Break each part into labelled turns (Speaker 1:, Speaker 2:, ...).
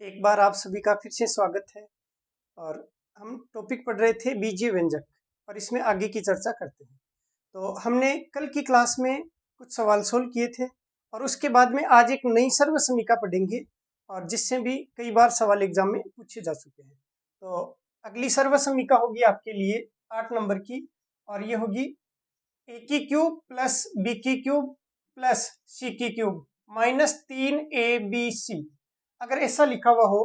Speaker 1: एक बार आप सभी का फिर से स्वागत है। और हम टॉपिक पढ़ रहे थे बीजीय व्यंजक और इसमें आगे की चर्चा करते हैं। तो हमने कल की क्लास में कुछ सवाल सोल्व किए थे और उसके बाद में आज एक नई सर्वसमीका पढ़ेंगे और जिससे भी कई बार सवाल एग्जाम में पूछे जा चुके हैं। तो अगली सर्वसमीका होगी आपके लिए 8 नंबर की और ये होगी ए की क्यूब प्लस बी की क्यूब प्लस सी की क्यूब माइनस 3ab। अगर ऐसा लिखा हुआ हो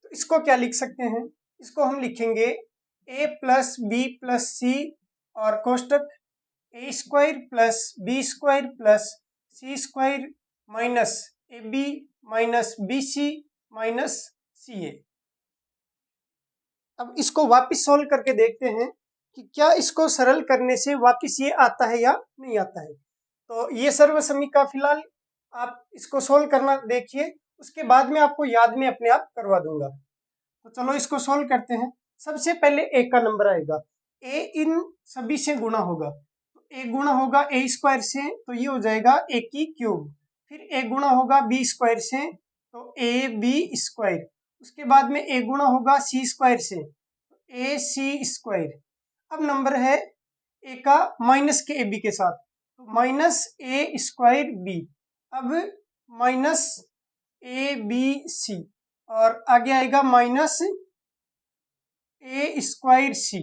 Speaker 1: तो इसको क्या लिख सकते हैं? इसको हम लिखेंगे a plus B plus C और कोष्टक A square plus B square plus C square minus A B minus B C minus C A. अब इसको वापस सोल्व करके देखते हैं कि क्या इसको सरल करने से वापस ये आता है या नहीं आता है। तो ये सर्वसमीका फिलहाल आप इसको सोल्व करना देखिए, उसके बाद में आपको याद में अपने आप करवा दूंगा। तो चलो इसको सोल्व करते हैं। सबसे पहले ए का नंबर आएगा, ए इन सभी से गुणा होगा, तो ए गुणा होगा ए स्क्वायर से तो ये हो जाएगा ए की क्यूब। फिर ए गुणा होगा बी स्क्वायर से तो ए बी स्क्वायर। उसके बाद में ए गुणा होगा सी स्क्वायर से तो ए सी स्क्वायर। अब नंबर है ए का माइनस के ए बी के साथ तो माइनस ए स्क्वायर बी। अब माइनस ए बी सी और आगे आएगा माइनस ए स्क्वायर सी।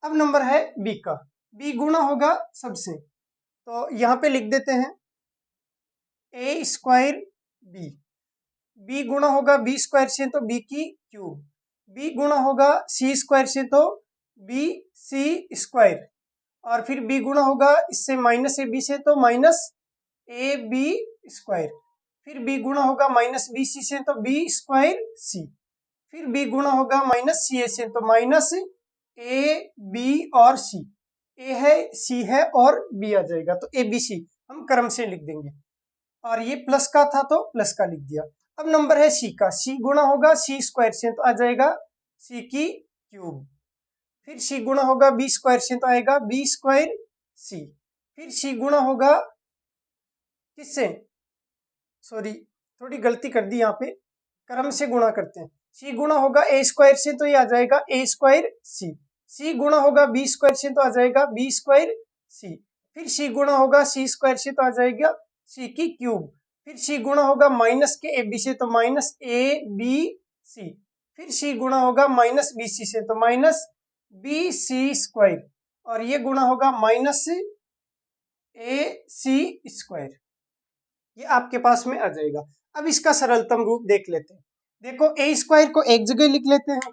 Speaker 1: अब नंबर है बी का, बी गुणा होगा सबसे तो यहाँ पे लिख देते हैं ए स्क्वायर बी। बी गुणा होगा बी स्क्वायर से तो बी की क्यूब। बी गुणा होगा सी स्क्वायर से तो बी सी स्क्वायर। और फिर बी गुणा होगा इससे माइनस ए बी से तो माइनस ए बी स्क्वायर। फिर बी गुणा होगा माइनस बी सी से तो बी स्क्वायर सी। फिर बी गुणा होगा माइनस सी ए से तो माइनस ए बी और सी। ए है सी है और बी आ जाएगा तो ए बी सी हम क्रम से लिख देंगे। और ये प्लस का था तो प्लस का लिख दिया। अब नंबर है सी का, सी गुणा होगा सी स्क्वायर से तो आ जाएगा सी की क्यूब। फिर सी गुणा होगा बी स्क्वायर से तो आएगा बी स्क्वायर सी। फिर सी गुणा होगा किससे, सॉरी थोड़ी गलती कर दी यहाँ पे, क्रम से गुणा करते हैं। सी गुणा होगा ए स्क्वायर से तो ये आ जाएगा ए स्क्वायर सी। सी गुणा होगा बी स्क्वायर से तो आ जाएगा बी स्क्वायर सी। फिर सी गुणा होगा सी स्क्वायर से तो आ जाएगा सी की क्यूब। फिर सी गुणा होगा माइनस के ए बी से तो माइनस ए बी सी। फिर सी गुणा होगा माइनस बी सी से तो माइनस बी सी स्क्वायर। और ये गुणा होगा माइनस ए सी स्क्वायर। ये आपके पास में आ जाएगा। अब इसका सरलतम रूप देख लेते हैं। देखो ए स्क्वायर को एक जगह लिख लेते हैं,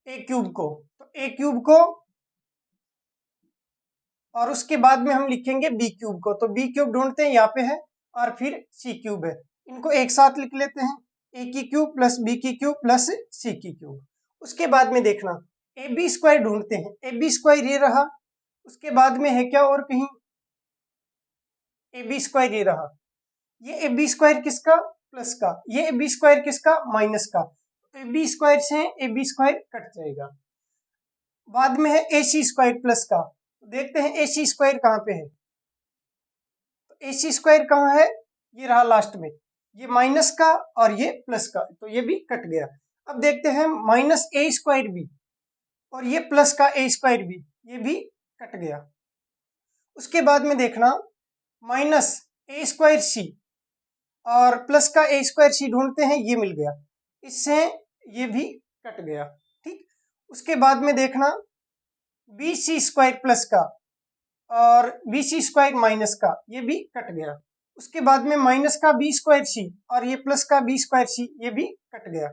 Speaker 1: ए क्यूब को तो ए क्यूब को, और उसके बाद में हम लिखेंगे बी क्यूब को तो बी क्यूब ढूंढते हैं यहाँ पे है और फिर सी क्यूब है, इनको एक साथ लिख लेते हैं। ए की क्यूब प्लस बी की क्यूब प्लस सी की क्यूब। उसके बाद में देखना ए बी स्क्वायर ढूंढते हैं, ए बी स्क्वायर ये रहा। उसके बाद में है क्या और कहीं, ए बी स्क्वायर ये रहा। ये ए बी स्क्वायर किसका, प्लस का। ये ए बी स्क्वायर किसका, माइनस का। ए बी स्क्वायर से ए बी स्क्वायर कट जाएगा। बाद में है ए सी स्क्वायर प्लस का, देखते हैं ए सी स्क्वायर कहाँ पे है। तो ए सी स्क्वायर कहाँ है, ये रहा लास्ट में, ये माइनस का और ये प्लस का तो ये भी कट गया। अब देखते हैं माइनस ए स्क्वायर बी और ये प्लस का ए स्क्वायर बी, ये भी कट गया। उसके बाद में देखना माइनस ए स्क्वायर सी और प्लस का ए स्क्वायर सी ढूंढते हैं, ये मिल गया, इससे ये भी कट गया। ठीक, उसके बाद में देखना बी सी स्क्वायर प्लस का और बी सी स्क्वायर माइनस का, ये भी कट गया। उसके बाद में माइनस का बी स्क्वायर सी और ये प्लस का बी स्क्वायर सी, ये भी कट गया।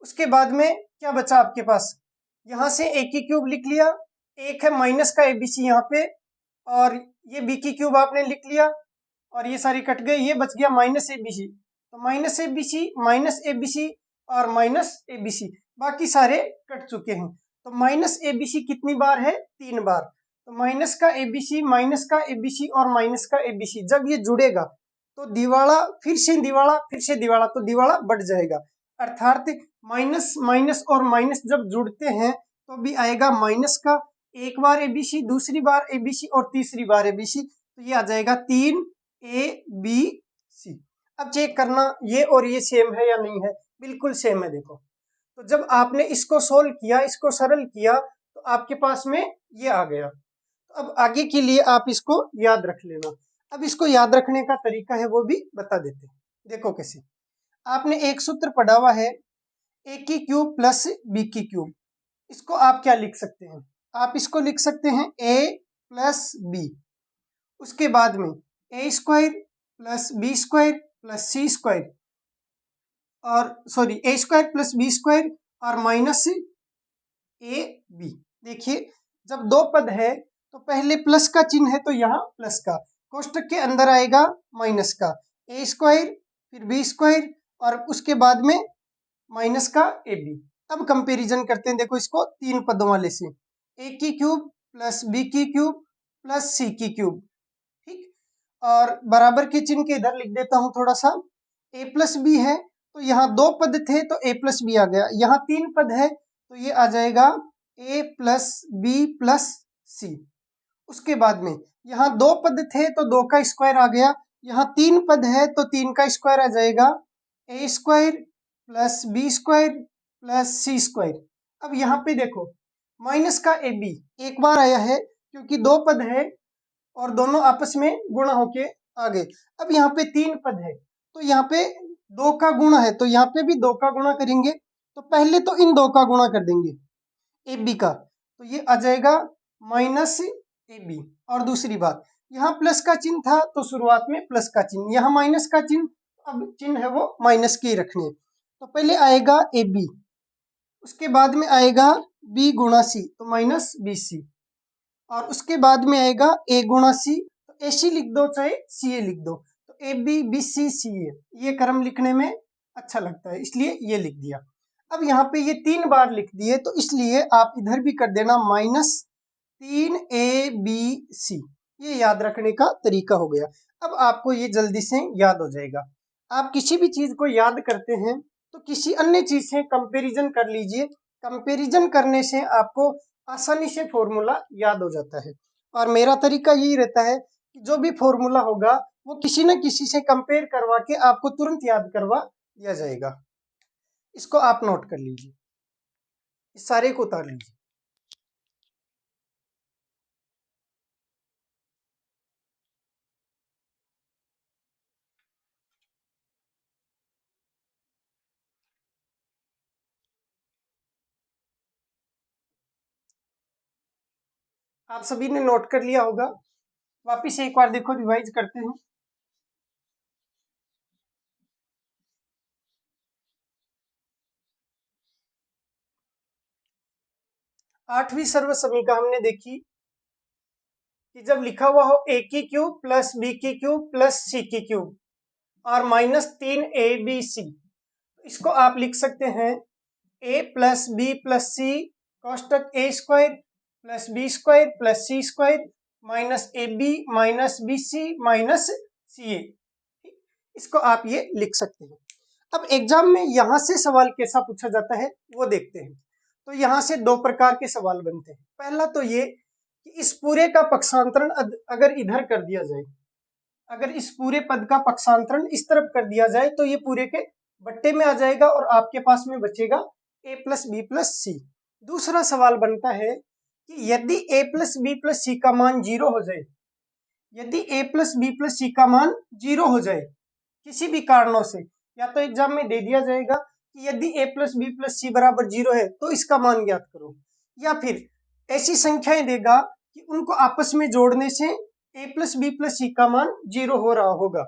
Speaker 1: उसके बाद में क्या बचा आपके पास, यहाँ से ए की क्यूब लिख लिया, एक है माइनस का ए बी सी यहाँ पे और ये बी की क्यूब आपने लिख लिया और ये सारी कट गई, ये बच गया माइनस ए बी सी। तो minus A B C minus A B C और माइनस ए बी सी, बाकी सारे कट चुके हैं। तो माइनस ए बी सी कितनी बार है, 3 बार। तो माइनस का ए बी सी माइनस का ए बी सी और माइनस का ए बी सी जब ये जुड़ेगा तो दिवाला फिर से दिवाला फिर से दिवाला, तो दिवाला बढ़ जाएगा। अर्थात माइनस माइनस और माइनस जब जुड़ते हैं तो भी आएगा माइनस का एक बार ए बी सी, दूसरी बार ए बी सी और तीसरी बार ए बी सी, तो ये आ जाएगा 3 ए बी सी। अब चेक करना ये और ये सेम है या नहीं है। बिल्कुल सेम है। देखो, तो जब आपने इसको सोल्व किया, इसको सरल किया, तो आपके पास में ये आ गया। तो अब आगे के लिए आप इसको याद रख लेना। अब इसको याद रखने का तरीका है वो भी बता देते हैं। देखो कैसे, आपने एक सूत्र पढ़ा हुआ है ए की क्यूब प्लस बी की क्यूब। इसको आप क्या लिख सकते हैं? आप इसको लिख सकते हैं ए प्लस बी, उसके बाद में A square plus B square plus C square, और sorry A square plus B square और माइनस ए बी। देखिए, जब दो पद है तो पहले प्लस का चिन्ह है तो यहाँ प्लस का, कोष्टक के अंदर आएगा माइनस का, ए स्क्वायर फिर बी स्क्वायर और उसके बाद में माइनस का ए बी। अब कंपैरिजन करते हैं। देखो इसको तीन पदों वाले से, ए की क्यूब प्लस बी की क्यूब प्लस सी की क्यूब। ठीक, और बराबर के चिन्ह के इधर लिख देता हूँ थोड़ा सा। ए प्लस बी है तो यहाँ दो पद थे तो ए प्लस बी आ गया, यहाँ तीन पद है तो ये आ जाएगा ए प्लस बी प्लस सी। उसके बाद में यहाँ दो पद थे तो दो का स्क्वायर आ गया, यहाँ तीन पद है तो तीन का स्क्वायर आ जाएगा, A square plus B square plus C square. अब यहाँ पे देखो माइनस का ए बी एक बार आया है क्योंकि दो पद है और दोनों आपस में गुणा होके आ गए। अब यहाँ पे तीन पद है तो यहाँ पे दो का गुणा है तो यहाँ पे भी दो का गुणा करेंगे। तो पहले तो इन दो का गुणा कर देंगे ए बी का, तो ये आ जाएगा माइनस ए बी। और दूसरी बात, यहाँ प्लस का चिन्ह था तो शुरुआत में प्लस का चिन्ह, यहाँ माइनस का चिन्ह, अब चिन्ह है वो माइनस के ही रखने। तो पहले आएगा ए बी, उसके बाद में आएगा बी गुणा सी तो माइनस बी सी, और उसके बाद में आएगा ए गुणा सी, तो ए सी लिख दो चाहे सी ए लिख दो, तो A B B C C A, ये क्रम लिखने में अच्छा लगता है इसलिए ये लिख दिया। अब यहाँ पे ये तीन बार लिख दिए तो इसलिए आप इधर भी कर देना माइनस 3abc। ये याद रखने का तरीका हो गया। अब आपको ये जल्दी से याद हो जाएगा। आप किसी भी चीज को याद करते हैं तो किसी अन्य चीज से कंपैरिजन कर लीजिए। कंपैरिजन करने से आपको आसानी से फॉर्मूला याद हो जाता है। और मेरा तरीका यही रहता है कि जो भी फॉर्मूला होगा वो किसी न किसी से कंपेयर करवा के आपको तुरंत याद करवा दिया जाएगा। इसको आप नोट कर लीजिए, इस सारे को उतार लीजिए। आप सभी ने नोट कर लिया होगा। वापिस एक बार देखो, रिवाइज करते हैं। आठवीं सर्व समीकरण हमने देखी कि जब लिखा हुआ हो ए की क्यूब प्लस बी की क्यूब प्लस सी की क्यूब और माइनस 3abc, इसको आप लिख सकते हैं A plus B plus C कोष्टक A square plus B square plus C square minus A B minus B C minus C A. इसको आप ये लिख सकते हैं। अब एग्जाम में यहाँ से सवाल कैसा पूछा जाता है वो देखते हैं। तो यहाँ से दो प्रकार के सवाल बनते हैं। पहला तो ये कि इस पूरे का पक्षांतरण अगर इधर कर दिया जाए, अगर इस पूरे पद का पक्षांतरण इस तरफ कर दिया जाए तो ये पूरे के बट्टे में आ जाएगा और आपके पास में बचेगा ए प्लस बी प्लस सी। दूसरा सवाल बनता है कि यदि ए प्लस बी प्लस सी का मान 0 हो जाए, यदि ए प्लस बी प्लस सी का मान 0 हो जाए किसी भी कारणों से, या तो एग्जाम में दे दिया जाएगा कि यदि ए प्लस बी प्लस सी बराबर 0 है तो इसका मान ज्ञात करो, या फिर ऐसी संख्याएं देगा कि उनको आपस में जोड़ने से ए प्लस बी प्लस सी का मान 0 हो रहा होगा।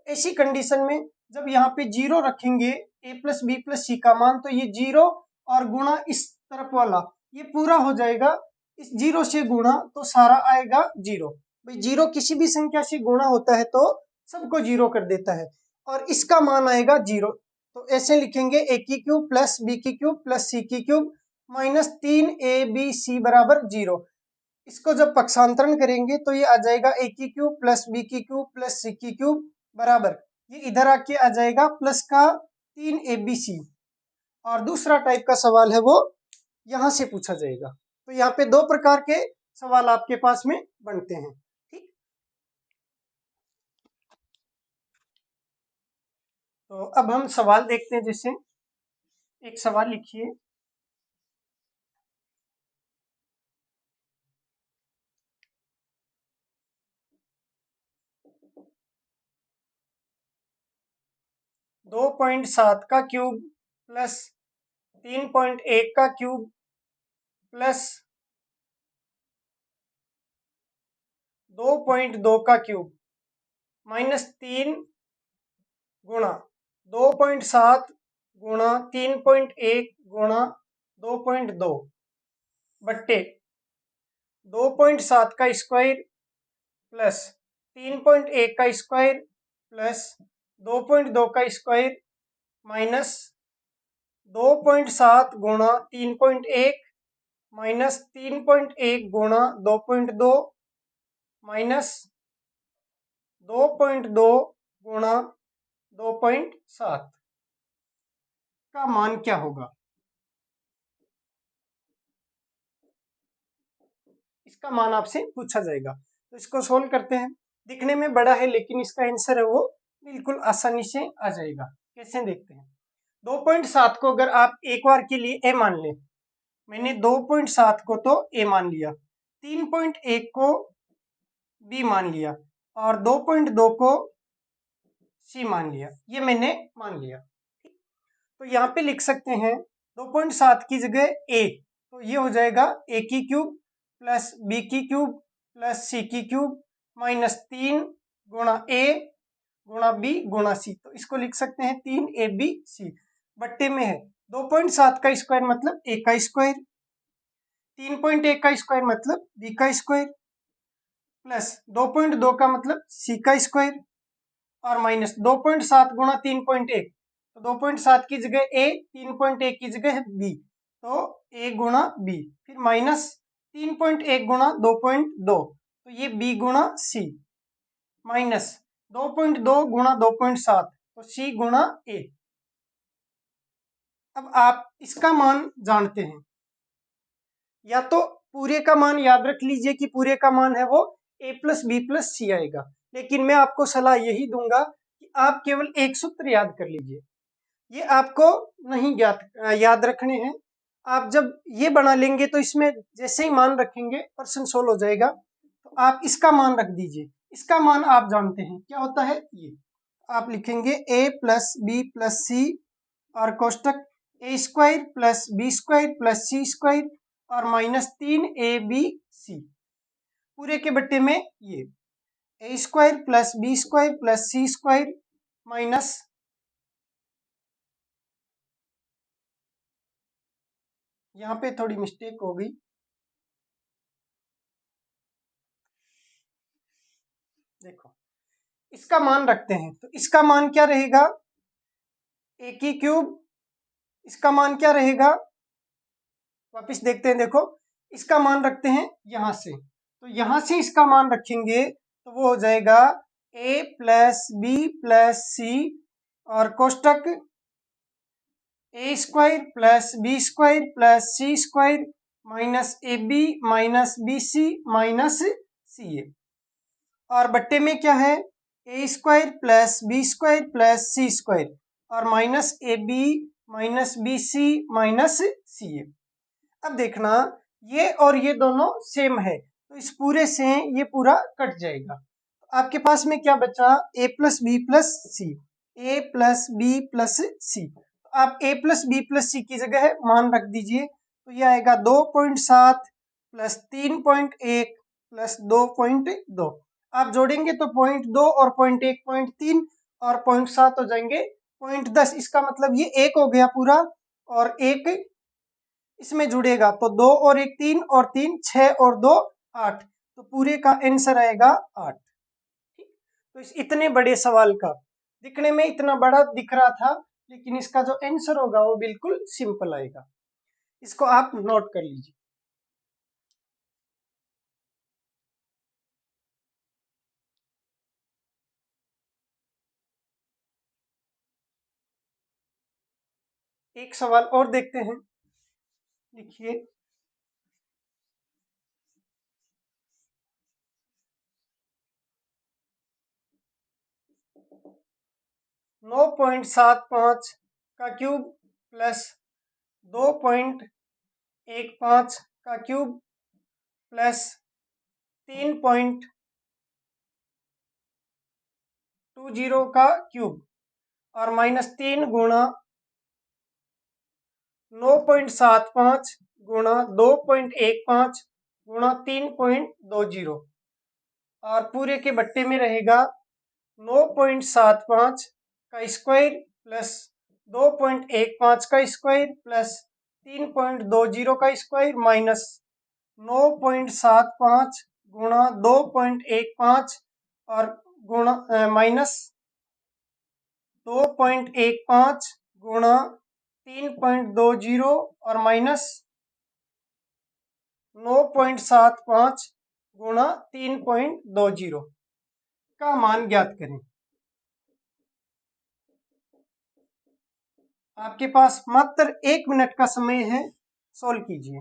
Speaker 1: ऐसी कंडीशन में जब यहाँ पे 0 रखेंगे ए प्लस बी प्लस सी का मान, तो ये 0 और गुणा इस तरफ वाला ये पूरा हो जाएगा, इस 0 से गुणा तो सारा आएगा 0। भाई 0 किसी भी संख्या से गुणा होता है तो सबको 0 कर देता है और इसका मान आएगा 0। तो ऐसे लिखेंगे ए की क्यूब प्लस बी की क्यूब प्लस सी की क्यूब माइनस 3abc बराबर 0। इसको जब पक्षांतरण करेंगे तो ये आ जाएगा ए की क्यूब प्लस बी की क्यूब प्लस सी की क्यूब बराबर, ये इधर आके आ जाएगा प्लस का 3abc। और दूसरा टाइप का सवाल है वो यहाँ से पूछा जाएगा। तो यहाँ पे दो प्रकार के सवाल आपके पास में बनते हैं। ठीक, तो अब हम सवाल देखते हैं। जैसे एक सवाल लिखिए, दो पॉइंट सात का क्यूब प्लस 3.1 का क्यूब प्लस 2.2 का क्यूब माइनस 3 गुणा 2.7 गुणा 3.1 गुणा 2.2 बट्टे 2.7 का स्क्वायर प्लस 3.1 का स्क्वायर प्लस 2.2 का स्क्वायर माइनस 2.7 गुणा 3.1 माइनस 3.1 गुणा 2.2 माइनस 2.2 गुणा 2.7 का मान क्या होगा। इसका मान आपसे पूछा जाएगा, तो इसको सोल्व करते हैं। दिखने में बड़ा है लेकिन इसका आंसर है वो बिल्कुल आसानी से आ जाएगा। कैसे देखते हैं। 2.7 को अगर आप एक बार के लिए ए मान लें, मैंने 2.7 को तो ए मान लिया, 3.1 को बी मान लिया और 2.2 को सी मान लिया, ये मैंने मान लिया। तो यहाँ पे लिख सकते हैं 2.7 की जगह ए, तो ये हो जाएगा ए की क्यूब प्लस बी की क्यूब प्लस सी की क्यूब माइनस 3 गुणा ए गुणा बी गुणा सी। तो इसको लिख सकते हैं 3ab/c बट्टे में है 2.7 का स्क्वायर मतलब ए का स्क्वायर, 3.1 का स्क्वायर मतलब बी का स्क्वायर प्लस 2.2 का मतलब सी का स्क्वायर और माइनस 2.7 गुणा 3.1, तो 2.7 की जगह ए, 3.1 की जगह है बी, तो ए गुणा बी, फिर माइनस 3.1 गुणा 2.2, तो ये बी गुणा सी माइनस 2.2 गुणा 2.7, तो सी गुणा ए। अब आप इसका मान जानते हैं, या तो पूरे का मान याद रख लीजिए कि पूरे का मान है वो ए प्लस बी प्लस सी आएगा, लेकिन मैं आपको सलाह यही दूंगा कि आप केवल एक सूत्र याद कर लीजिए, ये आपको नहीं याद रखने हैं। आप जब ये बना लेंगे तो इसमें जैसे ही मान रखेंगे क्वेश्चन सोल्व हो जाएगा। तो आप इसका मान रख दीजिए, इसका मान आप जानते हैं क्या होता है। ये आप लिखेंगे A plus B plus C और कोष्टक A square plus B square plus C square और माइनस 3ab/c पूरे के बट्टे में ये A square plus B square plus C square minus, यहाँ पे थोड़ी मिस्टेक हो गई, देखो इसका मान रखते हैं, तो इसका मान क्या रहेगा ए की क्यूब, इसका मान क्या रहेगा वापस देखते हैं। देखो इसका मान रखते हैं यहाँ से, तो यहाँ से इसका मान रखेंगे तो वो हो जाएगा A plus B plus C और कोष्टक A square plus B square plus C square minus A B minus B C minus C A और बट्टे में क्या है A square plus B square plus C square और minus A B minus B C minus C A. अब देखना ये और ये दोनों सेम है, तो इस पूरे से ये पूरा कट जाएगा, तो आपके पास में क्या बचा ए प्लस बी प्लस सी, ए प्लस बी प्लस सी। आप ए प्लस बी प्लस सी की जगह मान रख दीजिए, तो ये आएगा 2.7 प्लस 3.1 प्लस 2.2, आप जोड़ेंगे तो 0.2 और 0.1 0.3 और 0.7 हो जाएंगे 0.10, इसका मतलब ये एक हो गया पूरा और एक इसमें जुड़ेगा, तो 2 और 1 3 और 3 6 और 2 8, तो पूरे का आंसर आएगा 8। ठीक, तो इस इतने बड़े सवाल का दिखने में इतना बड़ा दिख रहा था, लेकिन इसका जो आंसर होगा वो बिल्कुल सिंपल आएगा, इसको आप नोट कर लीजिए। एक सवाल और देखते हैं, लिखिए 9.75 का क्यूब प्लस 2.15 का क्यूब प्लस 3.20 का क्यूब और -3 × 9.75 गुणा 2.15 गुणा 3.20 और पूरे के बट्टे में रहेगा 9.75 का स्क्वायर प्लस 2.15 का स्क्वायर प्लस 3.20 का स्क्वायर माइनस 9.75 गुणा 2.15 और गुणा माइनस 2.15 गुणा 3.20 और माइनस 9.75 गुणा 3.20 का मान ज्ञात करें। आपके पास मात्र 1 मिनट का समय है, सॉल्व कीजिए।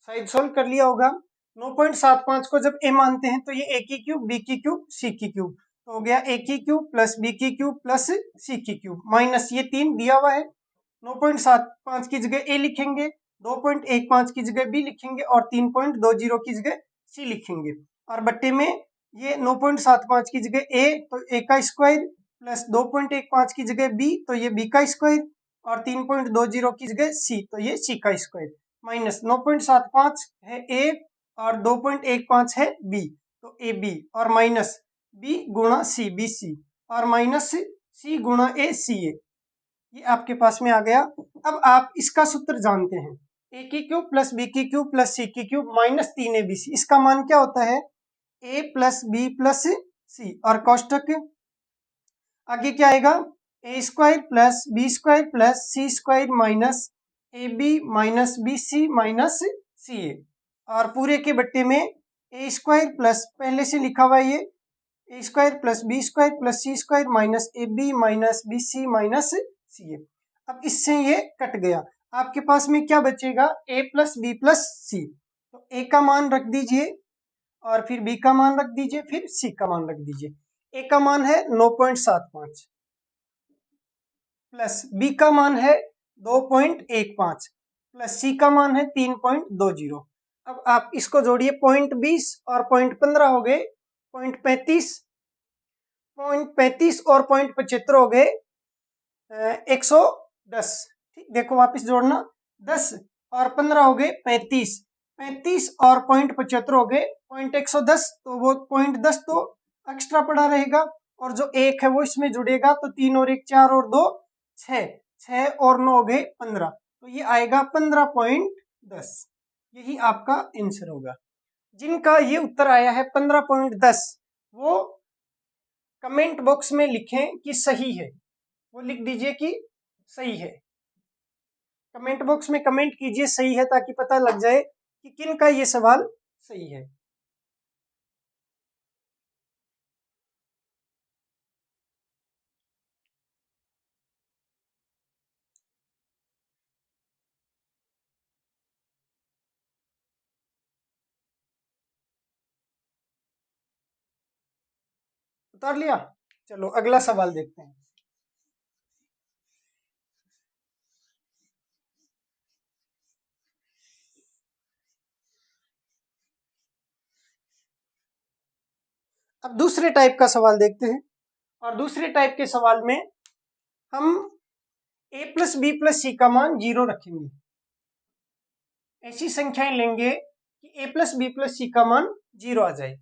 Speaker 1: शायद सोल्व कर लिया होगा। 9.75 को जब a मानते हैं तो ये a की क्यूब b की क्यूब c की क्यूब तो हो गया a की क्यूब प्लस b की क्यूब प्लस c की क्यूब माइनस ये 3 दिया हुआ है। 9.75 की जगह a लिखेंगे, 2.15 की जगह b लिखेंगे और 3.20 की जगह c लिखेंगे और बट्टे में ये 9.75 की जगह a तो a का स्क्वायर प्लस 2.15 की जगह b तो ये b का स्क्वायर और 3.20 की जगह c तो ये c का स्क्वायर माइनस 9.75 है a और 2.15 है b तो ए बी और माइनस b गुणा सी बी सी और माइनस c गुणा a सी ए, ये आपके पास में आ गया। अब आप इसका सूत्र जानते हैं, a की क्यूब प्लस b की क्यूब प्लस c की क्यूब माइनस 3abc, इसका मान क्या होता है a plus B plus C और कोष्टक आगे क्या आएगा A square plus B square plus C square minus A B minus B C minus C A और पूरे के बट्टे में ए स्क्वायर प्लस पहले से लिखा हुआ ये A square plus B square plus C square minus A B minus B C minus C A. अब इससे ये कट गया, आपके पास में क्या बचेगा ए प्लस बी प्लस सी, तो ए का मान रख दीजिए और फिर बी का मान रख दीजिए फिर सी का मान रख दीजिए। ए का मान है 9.75 प्लस बी का मान है 2.15 प्लस सी का मान है 3.20। अब आप इसको जोड़िए 0.20 और 0.15 हो गए 0.35, 0.35 और 0.75 हो गए 110। ठीक, देखो वापस जोड़ना 10 और 15 हो गए 35, 35 और 0.75 हो गए 0.110 तो वो 0.10 तो एक्स्ट्रा पड़ा रहेगा और जो एक है वो इसमें जुड़ेगा तो 3 और 1 4 और 2 6, 6 और 9 हो गए 15 तो ये आएगा 15.10, यही आपका आंसर होगा। जिनका ये उत्तर आया है 15.10 वो कमेंट बॉक्स में लिखें कि सही है, वो लिख दीजिए कि सही है, कमेंट बॉक्स में कमेंट कीजिए सही है ताकि पता लग जाए कि किन का ये सवाल सही है। उतार लिया, चलो अगला सवाल देखते हैं। अब दूसरे टाइप का सवाल देखते हैं और दूसरे टाइप के सवाल में हम a प्लस बी प्लस सी का मान 0 रखेंगे, ऐसी संख्याएं लेंगे कि a प्लस बी प्लस सी का मान 0 आ जाए।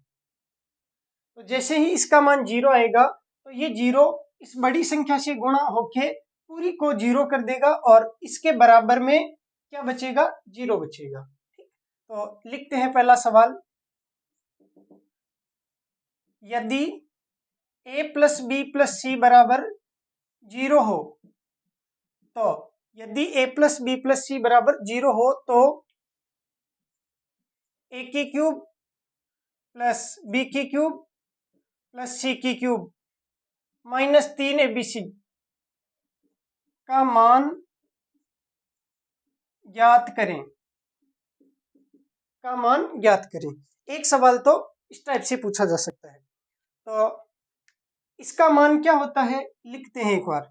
Speaker 1: तो जैसे ही इसका मान 0 आएगा तो ये 0 इस बड़ी संख्या से गुणा होके पूरी को 0 कर देगा और इसके बराबर में क्या बचेगा 0 बचेगा। ठीक, तो लिखते हैं पहला सवाल, यदि a plus B plus C बराबर जीरो हो तो यदि a plus B plus C बराबर जीरो हो तो ए की क्यूब प्लस बी की क्यूब प्लस सी की क्यूब माइनस 3 ABC का मान ज्ञात करें। एक सवाल तो इस टाइप से पूछा जा सकता है। तो इसका मान क्या होता है लिखते हैं एक बार।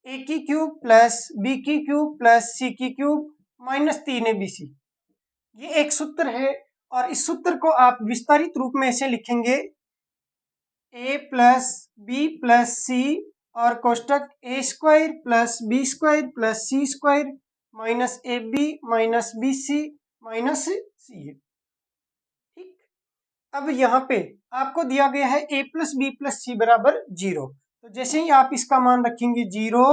Speaker 1: ए की क्यूब प्लस बी की क्यूब प्लस सी की क्यूब माइनस 3 ABC, ये एक सूत्र है और इस सूत्र को आप विस्तारित रूप में ऐसे लिखेंगे A plus B plus C और कोष्टक A square plus B square plus C square minus A B minus B C minus C है। ठीक, अब यहाँ पे आपको दिया गया है A plus B plus C बराबर जीरो, तो जैसे ही आप इसका मान रखेंगे जीरो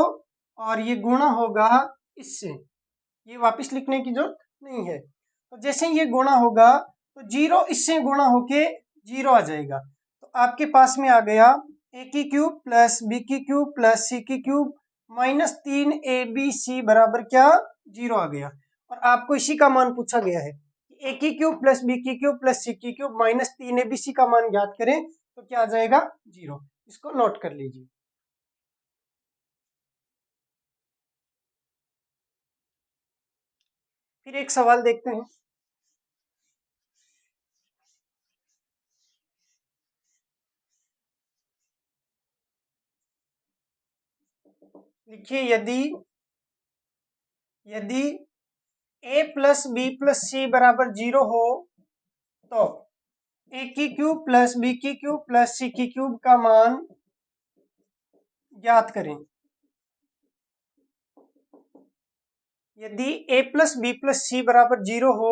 Speaker 1: और ये गुणा होगा इससे, ये वापस लिखने की जरूरत नहीं है। तो जैसे ये गुणा होगा तो जीरो इससे गुणा होके जीरो आ जाएगा, तो आपके पास में आ गया ए की क्यूब प्लस बी की क्यूब प्लस सी की क्यूब माइनस 3 ABC बराबर क्या जीरो आ गया। और आपको इसी का मान पूछा गया है कि ए की क्यूब प्लस बी की क्यूब प्लस सी की क्यूब माइनस 3 ABC का मान ज्ञात करें तो क्या आ जाएगा जीरो। इसको नोट कर लीजिए। फिर एक सवाल देखते हैं। लिखिए यदि यदि ए प्लस बी प्लस सी बराबर जीरो हो तो ए की क्यूब प्लस बी की क्यूब प्लस सी की क्यूब का मान ज्ञात करें। यदि ए प्लस बी प्लस सी बराबर जीरो हो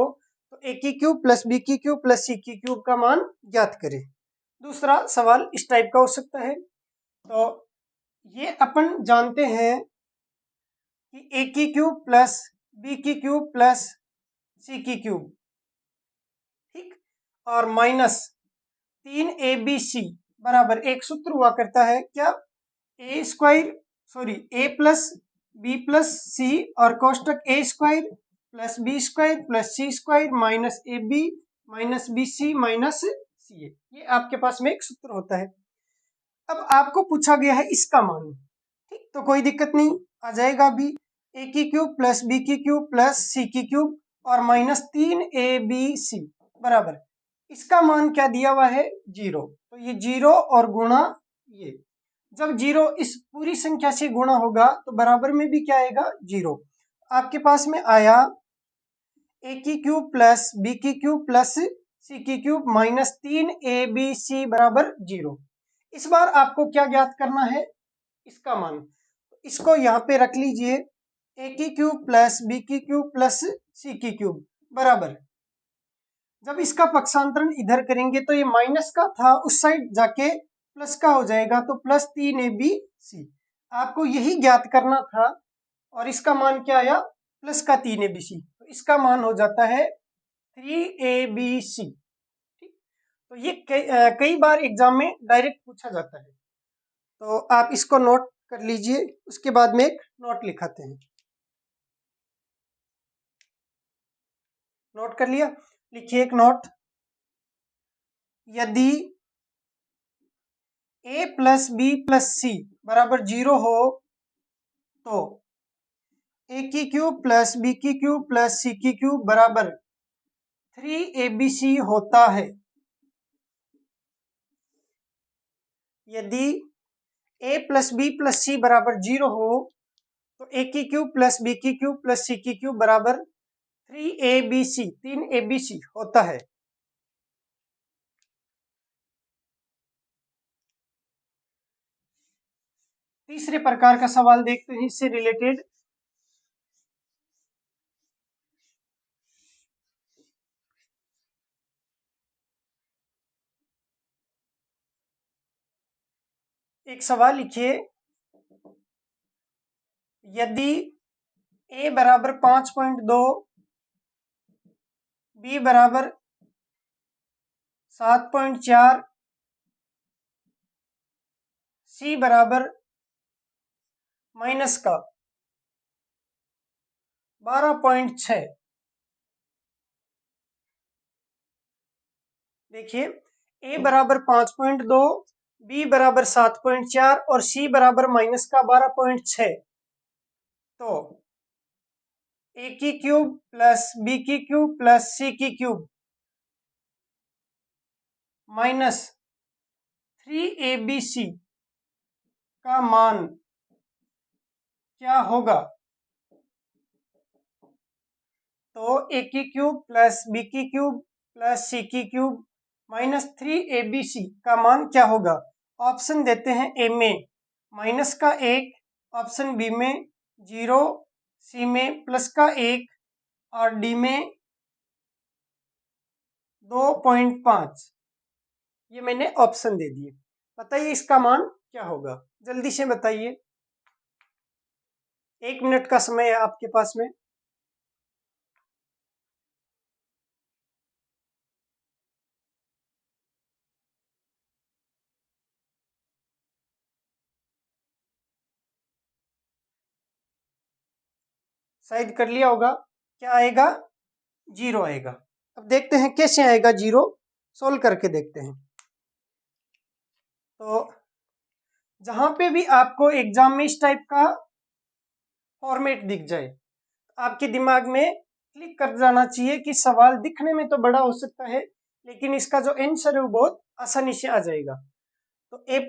Speaker 1: तो ए की क्यूब प्लस बी की क्यूब प्लस सी की क्यूब का मान ज्ञात करें। दूसरा सवाल इस टाइप का हो सकता है। तो ये अपन जानते हैं कि ए की क्यूब प्लस बी की क्यूब प्लस सी की क्यूब, ठीक, और माइनस 3 ABC बराबर एक सूत्र हुआ करता है क्या, A square sorry A plus B plus C और कोष्टक A square plus B square plus C square minus A B minus B C minus C A, ये आपके पास में एक सूत्र होता है। अब आपको पूछा गया है इसका मान, ठीक, तो कोई दिक्कत नहीं, आ जाएगा अभी। ए की क्यूब प्लस बी की क्यूब प्लस सी की क्यूब और माइनस 3 ABC बराबर इसका मान क्या दिया हुआ है जीरो, तो ये जीरो और गुणा ये, जब जीरो इस पूरी संख्या से गुणा होगा तो बराबर में भी क्या आएगा जीरो। आपके पास में आया ए की क्यूब प्लस बी की क्यूब प्लस सी की क्यूब माइनस 3 ABC बराबर जीरो। इस बार आपको क्या ज्ञात करना है इसका मान, इसको यहाँ पे रख लीजिए ए की क्यूब प्लस बी की क्यूब प्लस सी की क्यूब बराबर, जब इसका पक्षांतरण इधर करेंगे तो ये माइनस का था उस साइड जाके प्लस का हो जाएगा, तो प्लस 3 ABC आपको यही ज्ञात करना था और इसका मान क्या आया प्लस का 3 ABC, तो इसका मान हो जाता है 3 ABC। ठीक, तो ये कई बार एग्जाम में डायरेक्ट पूछा जाता है, तो आप इसको नोट कर लीजिए। उसके बाद में एक नोट लिखाते हैं। नोट कर लिया, लिखिए एक नोट। यदि ए प्लस बी प्लस सी बराबर जीरो हो तो ए की क्यूब प्लस बी की क्यूब प्लस सी की क्यूब बराबर 3 ABC होता है। यदि ए प्लस बी प्लस सी बराबर जीरो हो तो ए की क्यूब प्लस बी की क्यूब प्लस सी की क्यूब बराबर 3 ABC होता है। तीसरे प्रकार का सवाल देखते हैं इससे रिलेटेड। एक सवाल लिखिए, यदि ए बराबर 5.2 बी बराबर 7.4 सी बराबर माइनस का 12.6। देखिए ए बराबर 5.2, बी बराबर 7.4 और सी बराबर माइनस का 12.6। तो ए की क्यूब प्लस बी की क्यूब प्लस सी की क्यूब माइनस 3abc का मान क्या होगा? तो ए की क्यूब प्लस बी की क्यूब प्लस सी की क्यूब माइनस 3abc का मान क्या होगा? ऑप्शन देते हैं ए में माइनस का 1, ऑप्शन बी में 0, सी में प्लस का 1 और डी में 2.5। ये मैंने ऑप्शन दे दिए। बताइए इसका मान क्या होगा, जल्दी से बताइए। 1 मिनट का समय है आपके पास में। शायद कर लिया होगा। क्या आएगा? 0 आएगा। अब देखते हैं कैसे आएगा 0, सोल्व करके देखते हैं। तो जहां पे भी आपको एग्जाम में इस टाइप का फॉर्मेट दिख जाए, आपके दिमाग में क्लिक कर जाना चाहिए कि सवाल दिखने में तो बड़ा हो सकता है, लेकिन इसका जो आंसर है वो बहुत आसानी से आ जाएगा। तो ए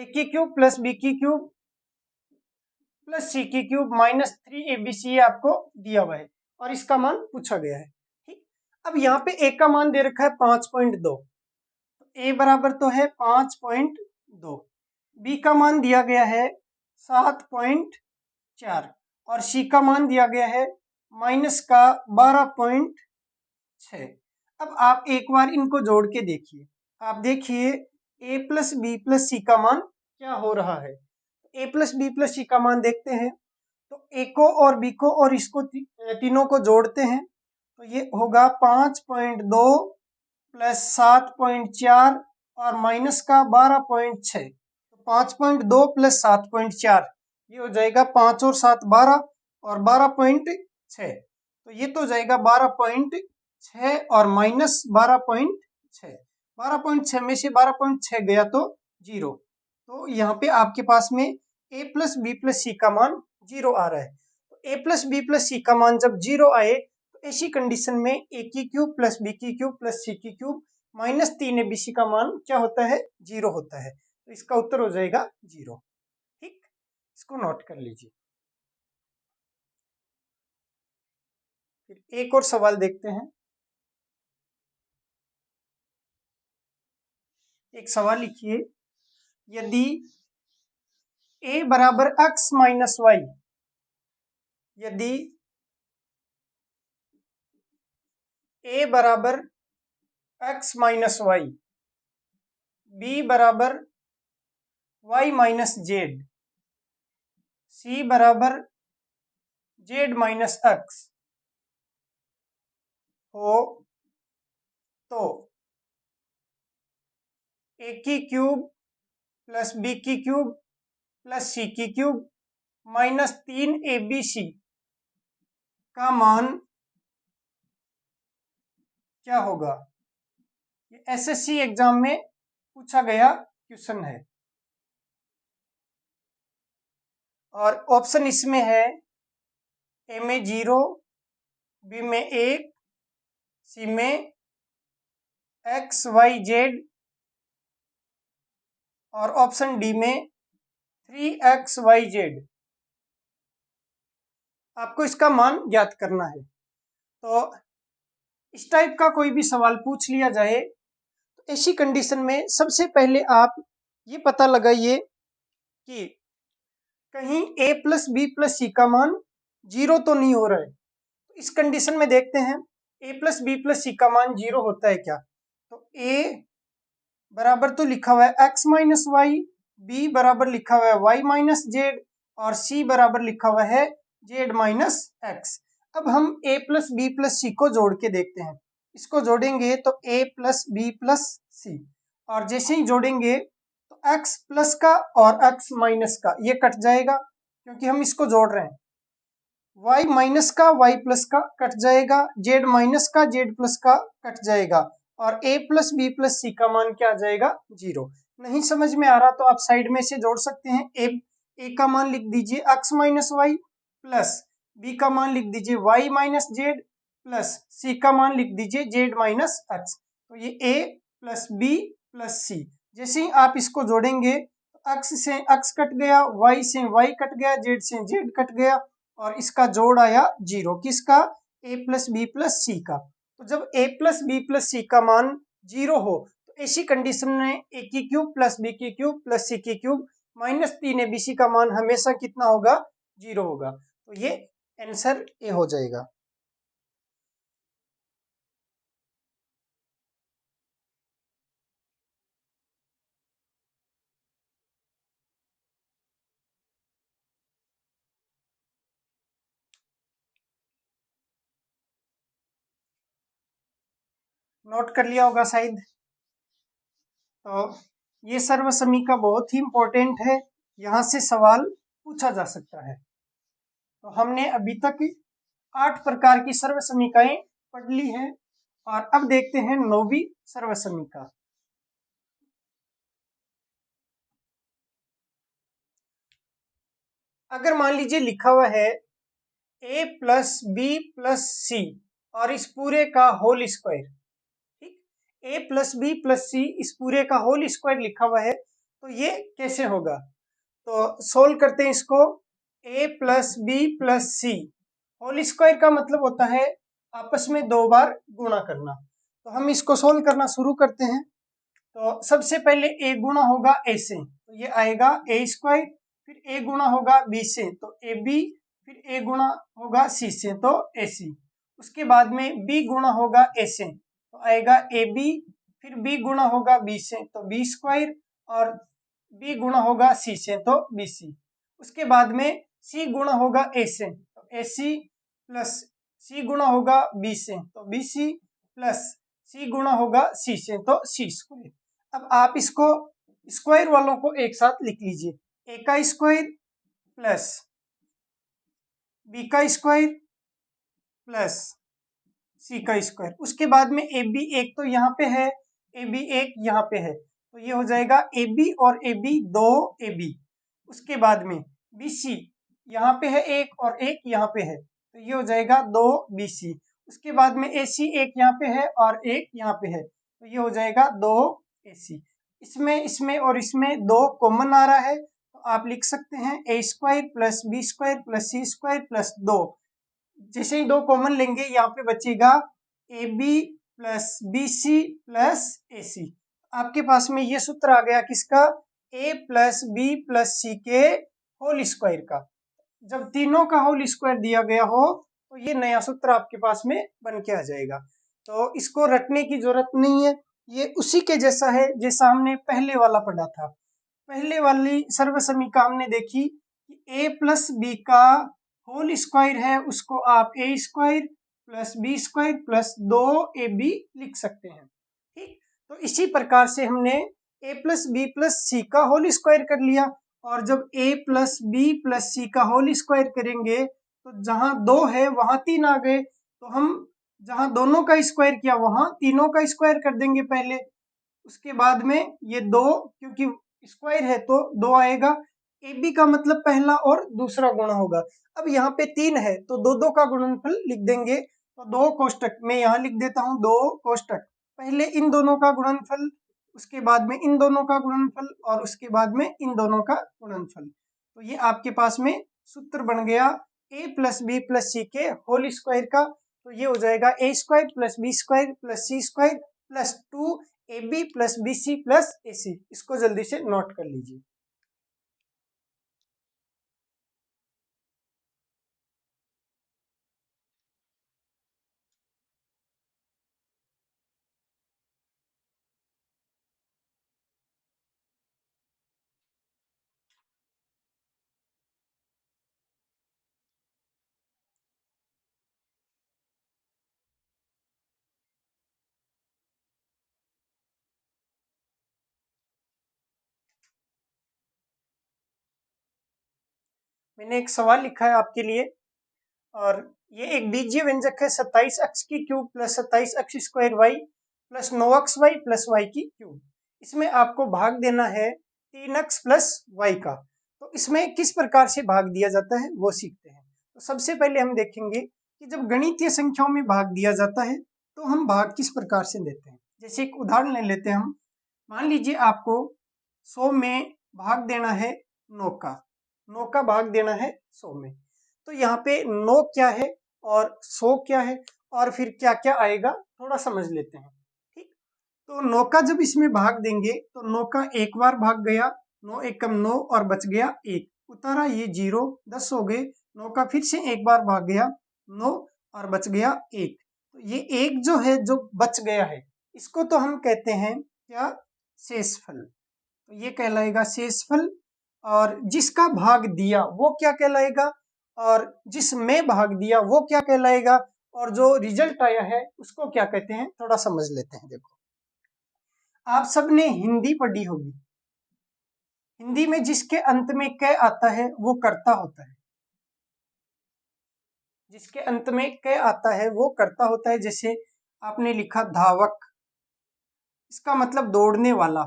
Speaker 1: की क्यूब प्लस बी की क्यूब प्लस सी की क्यूब माइनस 3abc आपको दिया हुआ है और इसका मान पूछा गया है। ठीक, अब यहाँ पे ए का मान दे रखा है 5.2, ए बराबर तो है 5.2, बी का मान दिया गया है 7.4 और सी का मान दिया गया है माइनस का 12.6। अब आप एक बार इनको जोड़ के देखिए। आप देखिए ए प्लस बी प्लस सी का मान क्या हो रहा है। ए प्लस बी प्लस सी का मान देखते हैं। तो ए को और बी को और इसको तीनों को जोड़ते हैं तो ये होगा 5.2 प्लस 7.4 और माइनस का 12.6। तो 5.2 प्लस 7.4 ये हो जाएगा 5 और 7 12 और 12.6। तो ये तो जाएगा 12.6 और माइनस 12.6। 12.6 में से 12.6 गया तो 0। तो यहाँ पे आपके पास में ए प्लस बी प्लस सी का मान 0 आ रहा है। तो ए प्लस बी प्लस सी का मान जब 0 आए तो ऐसी कंडीशन में ए की क्यूब प्लस बी की क्यूब प्लस सी की क्यूब माइनस 3abc का मान क्या होता है? 0 होता है। तो इसका उत्तर हो जाएगा 0। ठीक, इसको नोट कर लीजिए। फिर एक और सवाल देखते हैं। एक सवाल लिखिए, यदि a बराबर x माइनस वाई, यदि a बराबर x माइनस वाई, b बराबर y माइनस जेड, c बराबर z माइनस एक्स हो तो a की क्यूब प्लस बी की क्यूब प्लस सी की क्यूब माइनस 3abc का मान क्या होगा? ये एसएससी एग्जाम में पूछा गया क्वेश्चन है और ऑप्शन इसमें है ए में 0, बी में 1, सी में एक्स वाई जेड और ऑप्शन डी में 3xyz। आपको इसका मान ज्ञात करना है। तो इस टाइप का कोई भी सवाल पूछ लिया जाए तो ऐसी कंडीशन में सबसे पहले आप ये पता लगाइए कि कहीं a प्लस बी प्लस सी का मान 0 तो नहीं हो रहा है। तो इस कंडीशन में देखते हैं a प्लस बी प्लस सी का मान 0 होता है क्या? तो a बराबर तो लिखा हुआ है x माइनस वाई, बी बराबर लिखा हुआ है y माइनस जेड और c बराबर लिखा हुआ है z माइनस एक्स। अब हम a प्लस बी प्लस सी को जोड़ के देखते हैं। इसको जोड़ेंगे तो a plus B plus C और जैसे ही जोड़ेंगे तो x प्लस का और x माइनस का ये कट जाएगा क्योंकि हम इसको जोड़ रहे हैं। y माइनस का y प्लस का कट जाएगा, z माइनस का z प्लस का कट जाएगा, और a plus b plus c का मान क्या आ जाएगा? 0। नहीं समझ में आ रहा तो आप साइड में से जोड़ सकते हैं। a का मान लिख दीजिए x minus Y, plus b का मान लिख दीजिए y minus Z, plus c का मान लिख दीजिए z माइनस x। तो ये a plus b plus c, जैसे ही आप इसको जोड़ेंगे x से x कट गया, y से y कट गया, z से z कट गया, और इसका जोड़ आया 0। किसका? a प्लस बी प्लस सी का। तो जब a प्लस बी प्लस सी का मान 0 हो तो ऐसी कंडीशन में a की क्यूब प्लस b की क्यूब प्लस c की क्यूब माइनस 3abc का मान हमेशा कितना होगा? 0 होगा। तो ये आंसर ए हो जाएगा। नोट कर लिया होगा शायद। तो ये सर्वसमीका बहुत ही इंपॉर्टेंट है, यहाँ से सवाल पूछा जा सकता है। तो हमने अभी तक 8 प्रकार की सर्वसमीकाएं पढ़ ली हैं, और अब देखते हैं 9वीं सर्वसमीका। अगर मान लीजिए लिखा हुआ है a plus B plus C और इस पूरे का होल स्क्वायर, ठीक, a प्लस बी प्लस सी इस पूरे का होल स्क्वायर लिखा हुआ है, तो ये कैसे होगा? तो सोल्व करते हैं इसको। a plus B plus C whole square का मतलब होता है आपस में 2 बार गुणा करना। तो हम इसको सोल्व करना शुरू करते हैं। तो सबसे पहले a गुणा होगा a से, तो ये आएगा a स्क्वायर, फिर a गुणा होगा b से तो ए बी, फिर a गुणा होगा c से तो ए सी। उसके बाद में b गुणा होगा a से तो आएगा ए बी, फिर b गुणा होगा b से तो b स्क्वायर, और b गुणा होगा c से तो बी सी। उसके बाद में c गुणा होगा a से तो ए सी, प्लस c गुणा होगा b से तो बी सी, प्लस c गुणा होगा c से तो c स्क्वायर। अब आप इसको स्क्वायर वालों को एक साथ लिख लीजिए। a का स्क्वायर प्लस b का स्क्वायर प्लस c का स्क्वायर। उसके बाद में ए बी एक तो यहाँ पे है, ए बी एक यहाँ पे है, तो ये हो जाएगा ए बी और ए बी 2 ए बी। उसके बाद में बी सी यहाँ पे है एक और एक यहाँ पे है, तो ये हो जाएगा 2 बी सी। उसके बाद में ए सी एक यहाँ पे है और एक यहाँ पे है, तो ये हो जाएगा 2 ए सी। इसमें इसमें और इसमें 2 कॉमन आ रहा है, तो आप लिख सकते हैं A square plus B square plus C square plus 2। जैसे ही 2 कॉमन लेंगे यहाँ पे बचेगा A B plus B C plus A C. आपके पास में ये सूत्र आ गया किसका? A plus B plus C के होल स्क्वायर का। जब तीनों का होल स्क्वायर दिया गया हो तो ये नया सूत्र आपके पास में बन के आ जाएगा। तो इसको रटने की जरूरत नहीं है, ये उसी के जैसा है जैसा हमने पहले वाला पढ़ा था। पहले वाली सर्वसमीका हमने देखी कि a प्लस बी का होल स्क्वायर है, उसको आप A square plus B square plus 2ab लिख सकते हैं। ठीक, तो इसी प्रकार से हमने a प्लस बी प्लस सी का होल स्क्वायर कर लिया, और जब a प्लस बी प्लस सी का होल स्क्वायर करेंगे तो जहां 2 है वहां 3 आ गए, तो हम जहां दोनों का स्क्वायर किया वहां तीनों का स्क्वायर कर देंगे पहले। उसके बाद में ये 2, क्योंकि स्क्वायर है तो 2 आएगा। ए बी का मतलब पहला और दूसरा गुणा होगा। अब यहाँ पे 3 है तो 2 का गुणनफल लिख देंगे। तो 2 कोष्टक में यहाँ लिख देता हूँ, 2 कोष्टक, पहले इन दोनों का गुणनफल, उसके बाद में इन दोनों का गुणनफल, और उसके बाद में इन दोनों का गुणनफल। तो ये आपके पास में सूत्र बन गया a plus B plus C के होल स्क्वायर का। तो ये हो जाएगा A square plus B square plus C square plus 2 A B plus B C plus A C. इसको जल्दी से नोट कर लीजिए। मैंने एक सवाल लिखा है आपके लिए, और ये एक बीजीय व्यंजक है 27x की cube plus 27x square Y plus 9xy plus Y की क्यूब। इसमें आपको भाग देना है 3x प्लस वाई का। तो इसमें किस प्रकार से भाग दिया जाता है वो सीखते हैं। तो सबसे पहले हम देखेंगे कि जब गणितीय संख्याओं में भाग दिया जाता है तो हम भाग किस प्रकार से देते हैं। जैसे एक उदाहरण ले लेते हैं हम। मान लीजिए आपको 100 में भाग देना है 9 का, 9 का भाग देना है 100 में। तो यहाँ पे 9 क्या है और 100 क्या है और फिर क्या क्या आएगा थोड़ा समझ लेते हैं। ठीक, तो 9 का जब इसमें भाग देंगे तो 9 का एक बार भाग गया, 9 एकम 9 और बच गया 1, उतारा ये 0, 10 हो गए। 9 का फिर से एक बार भाग गया 9 और बच गया 1। तो ये एक जो है जो बच गया है इसको तो हम कहते हैं क्या, शेषफल। तो ये कहलाएगा शेषफल। और जिसका भाग दिया वो क्या कहलाएगा, और जिसमें भाग दिया वो क्या कहलाएगा, और जो रिजल्ट आया है उसको क्या कहते हैं थोड़ा समझ लेते हैं। देखो, आप सबने हिंदी पढ़ी होगी। हिंदी में जिसके अंत में क आता है वो कर्ता होता है। जिसके अंत में क आता है वो कर्ता होता है। जैसे आपने लिखा धावक, इसका मतलब दौड़ने वाला,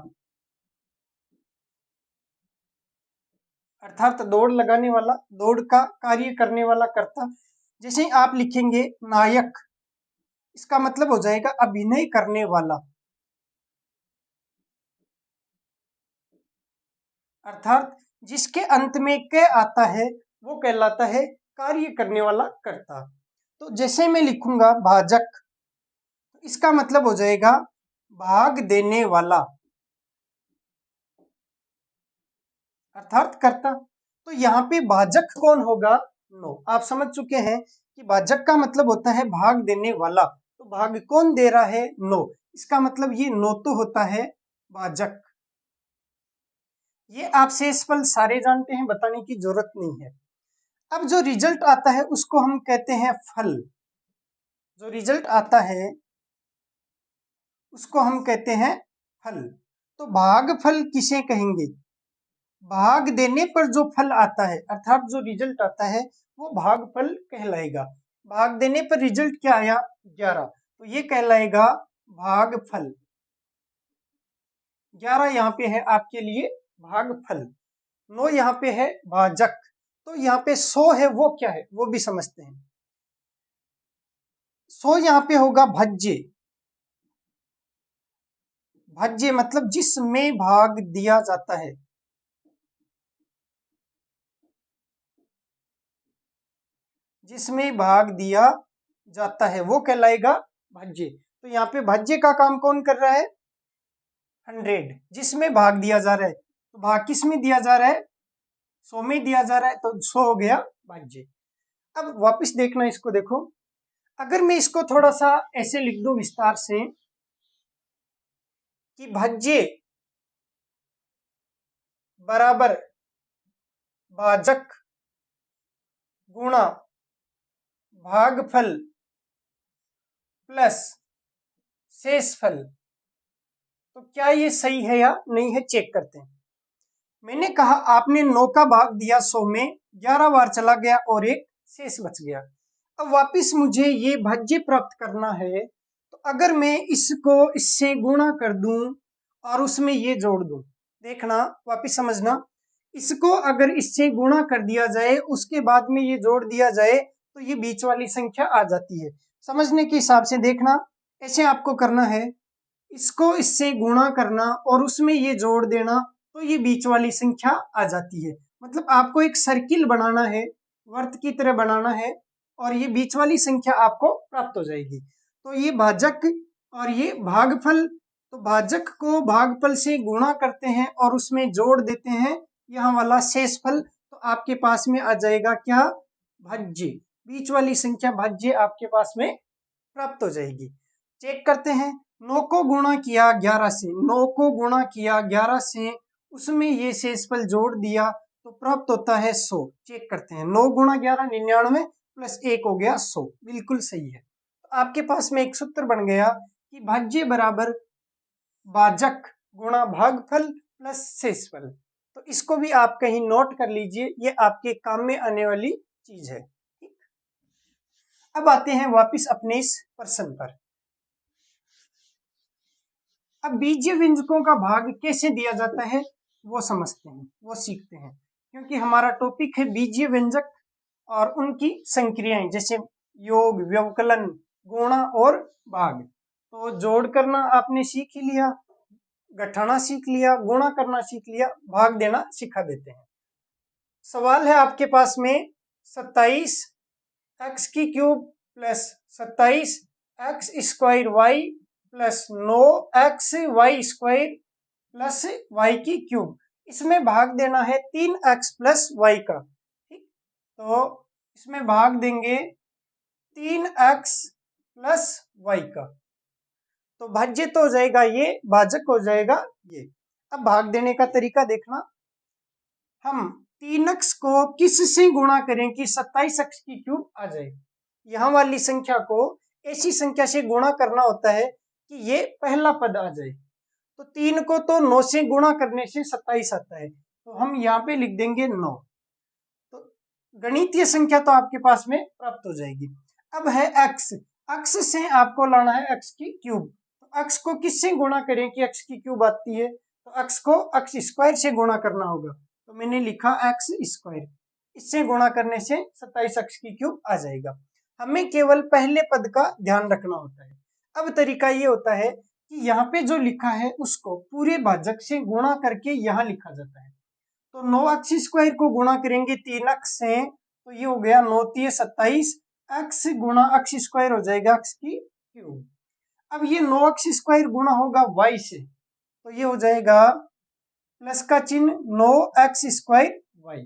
Speaker 1: अर्थात दौड़ लगाने वाला, दौड़ का कार्य करने वाला कर्ता। जैसे आप लिखेंगे नायक, इसका मतलब हो जाएगा अभिनय करने वाला, अर्थात जिसके अंत में क आता है वो कहलाता है कार्य करने वाला कर्ता। तो जैसे मैं लिखूंगा भाजक, इसका मतलब हो जाएगा भाग देने वाला, अर्थात कर्ता। तो यहाँ पे भाजक कौन होगा, नो। आप समझ चुके हैं कि भाजक का मतलब होता है भाग देने वाला। तो भाग कौन दे रहा है, नो। इसका मतलब ये नो तो होता है भाजक। ये आप शेषफल सारे जानते हैं, बताने की जरूरत नहीं है। अब जो रिजल्ट आता है उसको हम कहते हैं फल। जो रिजल्ट आता है उसको हम कहते हैं फल। तो भागफल किसे कहेंगे, भाग देने पर जो फल आता है अर्थात जो रिजल्ट आता है वो भागफल कहलाएगा। भाग देने पर रिजल्ट क्या आया, 11, तो ये कहलाएगा भागफल। 11 यहाँ पे है आपके लिए भागफल। 9 यहाँ पे है भाजक। तो यहाँ पे 100 है वो क्या है वो भी समझते हैं। 100 यहाँ पे होगा भज्य। भज्य मतलब जिसमें भाग दिया जाता है, जिसमें भाग दिया जाता है वो कहलाएगा भाज्य। तो यहाँ पे भाज्य का काम कौन कर रहा है, 100, जिसमें भाग दिया जा रहा है। तो भाग किस में दिया जा रहा है, 100 में दिया जा रहा है, तो 100 हो गया भाज्य। अब वापस देखना इसको, देखो अगर मैं इसको थोड़ा सा ऐसे लिख दूं विस्तार से कि भाज्य बराबर भाजक गुणा भागफल प्लस शेषफल, तो क्या ये सही है या नहीं है, चेक करते हैं। मैंने कहा आपने 9 का भाग दिया 100 में, 11 बार चला गया और एक शेष बच गया। अब वापिस मुझे ये भाज्य प्राप्त करना है। तो अगर मैं इसको इससे गुणा कर दूं और उसमें ये जोड़ दूं, देखना वापिस समझना, इसको अगर इससे गुणा कर दिया जाए उसके बाद में ये जोड़ दिया जाए तो ये बीच वाली संख्या आ जाती है। समझने के हिसाब से देखना, ऐसे आपको करना है, इसको इससे गुणा करना और उसमें ये जोड़ देना तो ये बीच वाली संख्या आ जाती है। मतलब आपको एक सर्किल बनाना है, वर्त की तरह बनाना है, और ये बीच वाली संख्या आपको प्राप्त हो जाएगी। तो ये भाजक और ये भागफल, तो भाजक को भागफल से गुणा करते हैं और उसमें जोड़ देते हैं यहाँ वाला शेषफल, तो आपके पास में आ जाएगा क्या, भाज्य। बीच वाली संख्या भाज्य आपके पास में प्राप्त हो जाएगी। चेक करते हैं, 9 को गुणा किया 11 से, 9 को गुणा किया 11 से, उसमें ये शेषफल जोड़ दिया तो प्राप्त होता है 100। चेक करते हैं, 9 गुणा 11 99 प्लस 1 हो गया 100, बिल्कुल सही है। तो आपके पास में एक सूत्र बन गया कि भाज्य बराबर भाजक गुणा भागफल प्लस शेषफल। तो इसको भी आप कहीं नोट कर लीजिए, ये आपके काम में आने वाली चीज है। अब आते हैं वापस अपने इस प्रश्न पर। अब बीजीय व्यंजकों का भाग कैसे दिया जाता है वो समझते हैं, वो सीखते हैं, क्योंकि हमारा टॉपिक है बीजीय व्यंजक और उनकी संक्रियाएं, जैसे योग, व्यवकलन, गुणा और भाग। तो जोड़ करना आपने सीख ही लिया, घटाना सीख लिया, गुणा करना सीख लिया, भाग देना सिखा देते हैं। सवाल है आपके पास में 27 एक्स की cube plus 27 X square Y plus 9 X Y square plus Y की क्यूब, इसमें भाग देना है 3x प्लस वाई का। ठीक, तो इसमें भाग देंगे 3x प्लस वाई का, तो भाज्य तो हो जाएगा ये, भाजक हो जाएगा ये। अब भाग देने का तरीका देखना, हम 3x को किस से गुणा करें कि 27x की क्यूब आ जाए। यहाँ वाली संख्या को ऐसी संख्या से गुणा करना होता है कि ये पहला पद आ जाए। तो 3 को तो 9 से गुणा करने से 27 आता है, तो हम यहाँ पे लिख देंगे 9। तो गणितीय संख्या तो आपके पास में प्राप्त हो जाएगी। अब है x, x से आपको लाना है x की क्यूब। तो x को किससे गुणा करें कि x की क्यूब आती है, तो x को x स्क्वायर से गुणा करना होगा। तो मैंने लिखा x स्क्वायर, इससे गुणा करने से 27x की क्यूब आ जाएगा। हमें केवल पहले पद का ध्यान रखना होता है। अब तरीका ये होता है कि यहाँ पे जो लिखा है उसको पूरे भाजक से गुणा करके यहाँ लिखा जाता है। तो 9x स्क्वायर को गुणा करेंगे 3x से, तो ये हो गया 9 3 27, x गुणा x स्क्वायर हो जाएगा x की क्यूब। अब ये 9x स्क्वायर गुणा होगा y से, तो ये हो जाएगा प्लस का चिन्ह 9x स्क्वायर y।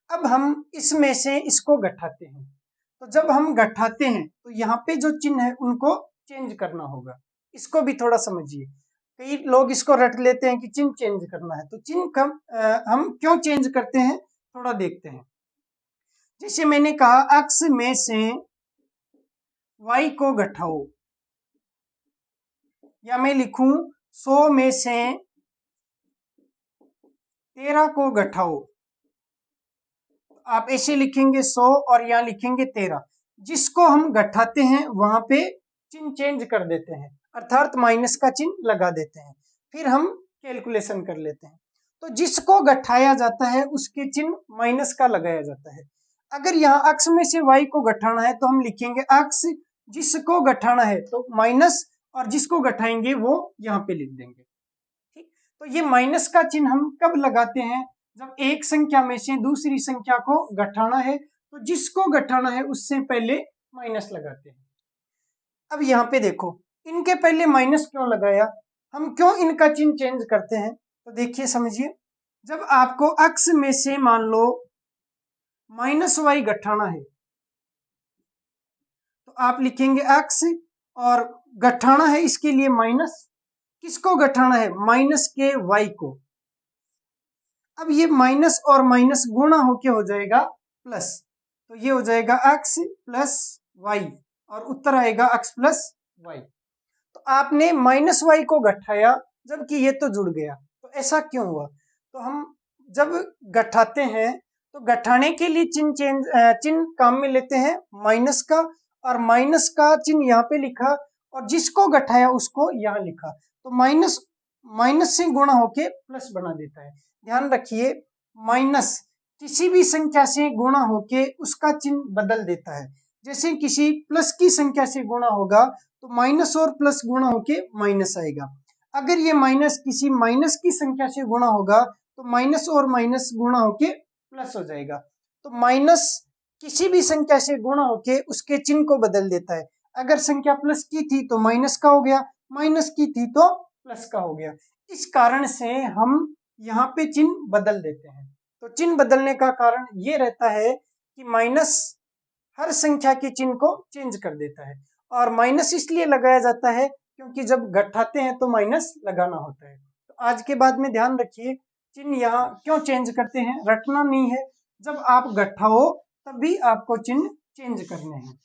Speaker 1: अब हम इसमें से इसको घटाते हैं, तो जब हम घटाते हैं तो यहाँ पे जो चिन्ह है उनको चेंज करना होगा। इसको भी थोड़ा समझिए, कई लोग इसको रट लेते हैं कि चिन्ह चेंज करना है, तो चिन्ह हम क्यों चेंज करते हैं थोड़ा देखते हैं। जैसे मैंने कहा x में से y को घटाओ, या मैं लिखूं 100 में से 13 को घटाओ। आप ऐसे लिखेंगे 100 और यहाँ लिखेंगे 13। जिसको हम घटाते हैं वहां पे चिन्ह चेंज कर देते हैं, अर्थात माइनस का चिन्ह लगा देते हैं, फिर हम कैलकुलेशन कर लेते हैं। तो जिसको घटाया जाता है उसके चिन्ह माइनस का लगाया जाता है। अगर यहाँ x में से y को घटाना है तो हम लिखेंगे x, जिसको घटाना है तो माइनस, और जिसको घटाएंगे वो यहाँ पे लिख देंगे। ठीक, तो ये माइनस का चिन्ह हम कब लगाते हैं, जब एक संख्या में से दूसरी संख्या को घटाना है, तो जिसको घटाना है उससे पहले माइनस लगाते हैं। अब यहाँ पे देखो, इनके पहले माइनस क्यों लगाया, हम क्यों इनका चिन्ह चेंज करते हैं, तो देखिए समझिए। जब आपको x में से मान लो माइनस वाई घटाना है, तो आप लिखेंगे x, और घटाना है इसके लिए माइनस, किसको घटाना है, माइनस के y को। अब ये माइनस और माइनस गुणा होके हो जाएगा प्लस, तो ये हो जाएगा x प्लस वाई, और उत्तर आएगा x प्लस वाई। तो आपने माइनस वाई को घटाया जबकि ये तो जुड़ गया, तो ऐसा क्यों हुआ, तो हम जब घटाते हैं तो घटाने के लिए चिन्ह काम में लेते हैं माइनस का, और माइनस का चिन्ह यहाँ पे लिखा, और जिसको घटाया उसको यहाँ लिखा, तो माइनस माइनस से गुणा होके प्लस बना देता है। ध्यान रखिए, माइनस किसी भी संख्या से गुणा होके उसका चिन्ह बदल देता है। जैसे किसी प्लस की संख्या से गुणा होगा तो माइनस और प्लस गुणा होके माइनस आएगा। अगर ये माइनस किसी माइनस की संख्या से गुणा होगा तो माइनस और माइनस गुणा होके प्लस हो जाएगा। तो माइनस किसी भी संख्या से गुणा होके उसके चिन्ह को बदल देता है। अगर संख्या प्लस की थी तो माइनस का हो गया, माइनस की थी तो प्लस का हो गया। इस कारण से हम यहाँ पे चिन्ह बदल देते हैं। तो चिन्ह बदलने का कारण ये रहता है कि माइनस हर संख्या के चिन्ह को चेंज कर देता है, और माइनस इसलिए लगाया जाता है क्योंकि जब घटाते हैं तो माइनस लगाना होता है। तो आज के बाद में ध्यान रखिए, चिन्ह यहाँ क्यों चेंज करते हैं, रटना नहीं है, जब आप घटाओ तभी आपको चिन्ह चेंज करने हैं।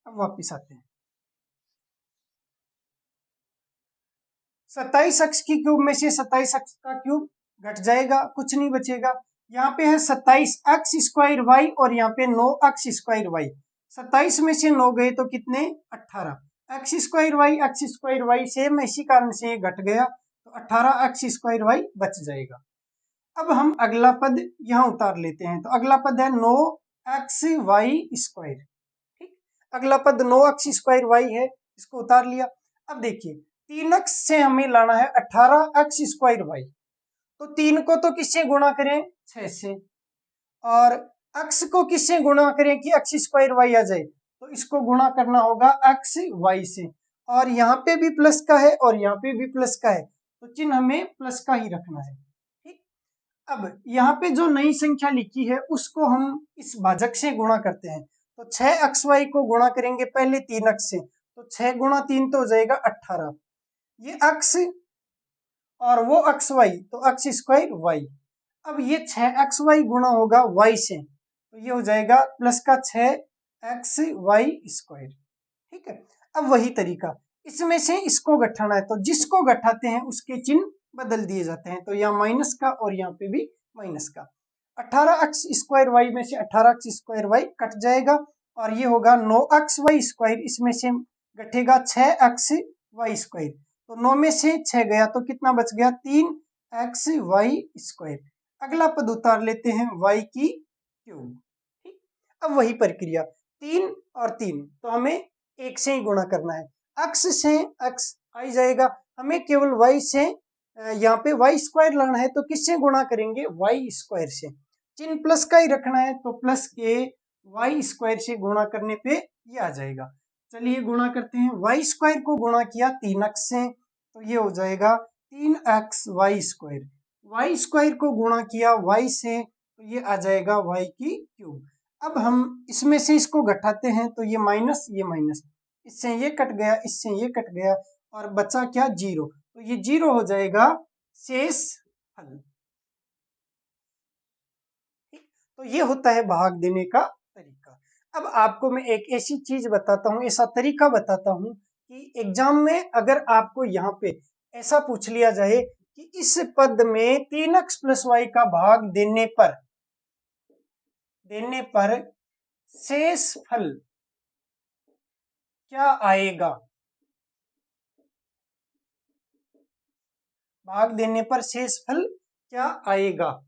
Speaker 1: अब वापिस आते हैं। 27 अक्स की क्यूब में से 27 अक्स का क्यूब घट जाएगा, कुछ नहीं बचेगा। यहाँ पे है 27 अक्स स्क्वायर वाई और यहाँ पे 9 अक्स स्क्वायर वाई। 27 में से 9 गए तो कितने, 18 अक्स स्क्वायर वाई सेम, इसी कारण से ये घट गया, तो 18 अक्स स्क्वायर वाई बच जाएगा। अब हम अगला पद यहाँ उतार लेते हैं, तो अगला पद है 9 एक्स वाई स्क्वायर। ठीक, अगला पद 9 एक्स स्क्वायर वाई है, इसको उतार लिया। अब देखिए 3 एक्स से हमें लाना है 18 एक्स स्क्वायर वाई, तो 3 को तो किससे गुणा करें, 6 से, और एक्स को किससे गुणा करें कि एक्स स्क्वायर वाई आ जाए, तो इसको गुणा करना होगा एक्स वाई से, और यहाँ पे भी प्लस का है और यहाँ पे भी प्लस का है, तो चिन्ह हमें प्लस का ही रखना है। ठीक, अब यहाँ पे जो नई संख्या लिखी है उसको हम इस भाजक से गुणा करते हैं, तो 6 एक्स वाई को गुणा करेंगे पहले 3 एक्स से, तो 6 गुणा 3 तो हो जाएगा 18, ये एक्स और वो एक्स वाई, तो एक्स स्क्वायर वाई। अब ये 6 एक्स वाई गुणा होगा वाई से, तो ये हो जाएगा प्लस का 6 एक्स वाई स्क्वायर। ठीक है, अब वही तरीका, इसमें से इसको घटाना है, तो जिसको घटाते हैं उसके चिन्ह बदल दिए जाते हैं, तो यहाँ माइनस का और यहाँ पे भी माइनस का। 18 एक्स स्क्वायर वाई में से 18 एक्स स्क्वायर वाई कट जाएगा, और ये होगा 9 एक्स वाई स्क्वायर, इसमें से घटेगा 6 एक्स वाई स्क्वायर, तो 9 में से 6 गया तो कितना बच गया, 3 एक्स वाई स्क्वायर। अगला पद उतार लेते हैं y की क्यूब। ठीक, अब वही प्रक्रिया, 3 और 3 तो हमें एक से ही गुणा करना है, एक्स से एक्स आ जाएगा, हमें केवल y से यहाँ पे वाई स्क्वायर लाना है, तो किससे गुणा करेंगे, वाई स्क्वायर से, चिन्ह प्लस का ही रखना है, तो प्लस के वाई स्क्वायर से गुणा करने पे ये आ जाएगा। चलिए गुणा करते हैं, वाई स्क्वायर को गुणा किया 3 एक्स से, तो ये हो जाएगा 3 X Y square, Y square को गुणा किया वाई से, तो ये आ जाएगा वाई की क्यूब। अब हम इसमें से इसको घटाते हैं, तो ये माइनस, इससे ये कट गया, इससे ये कट गया, और बचा क्या, 0, तो ये 0 हो जाएगा शेष फल। तो ये होता है भाग देने का तरीका। अब आपको मैं एक ऐसी चीज बताता हूँ, ऐसा तरीका बताता हूँ कि एग्जाम में अगर आपको यहाँ पे ऐसा पूछ लिया जाए कि इस पद में 3x प्लस वाई का भाग देने पर शेष फल क्या आएगा, भाग देने पर शेष फल क्या आएगा,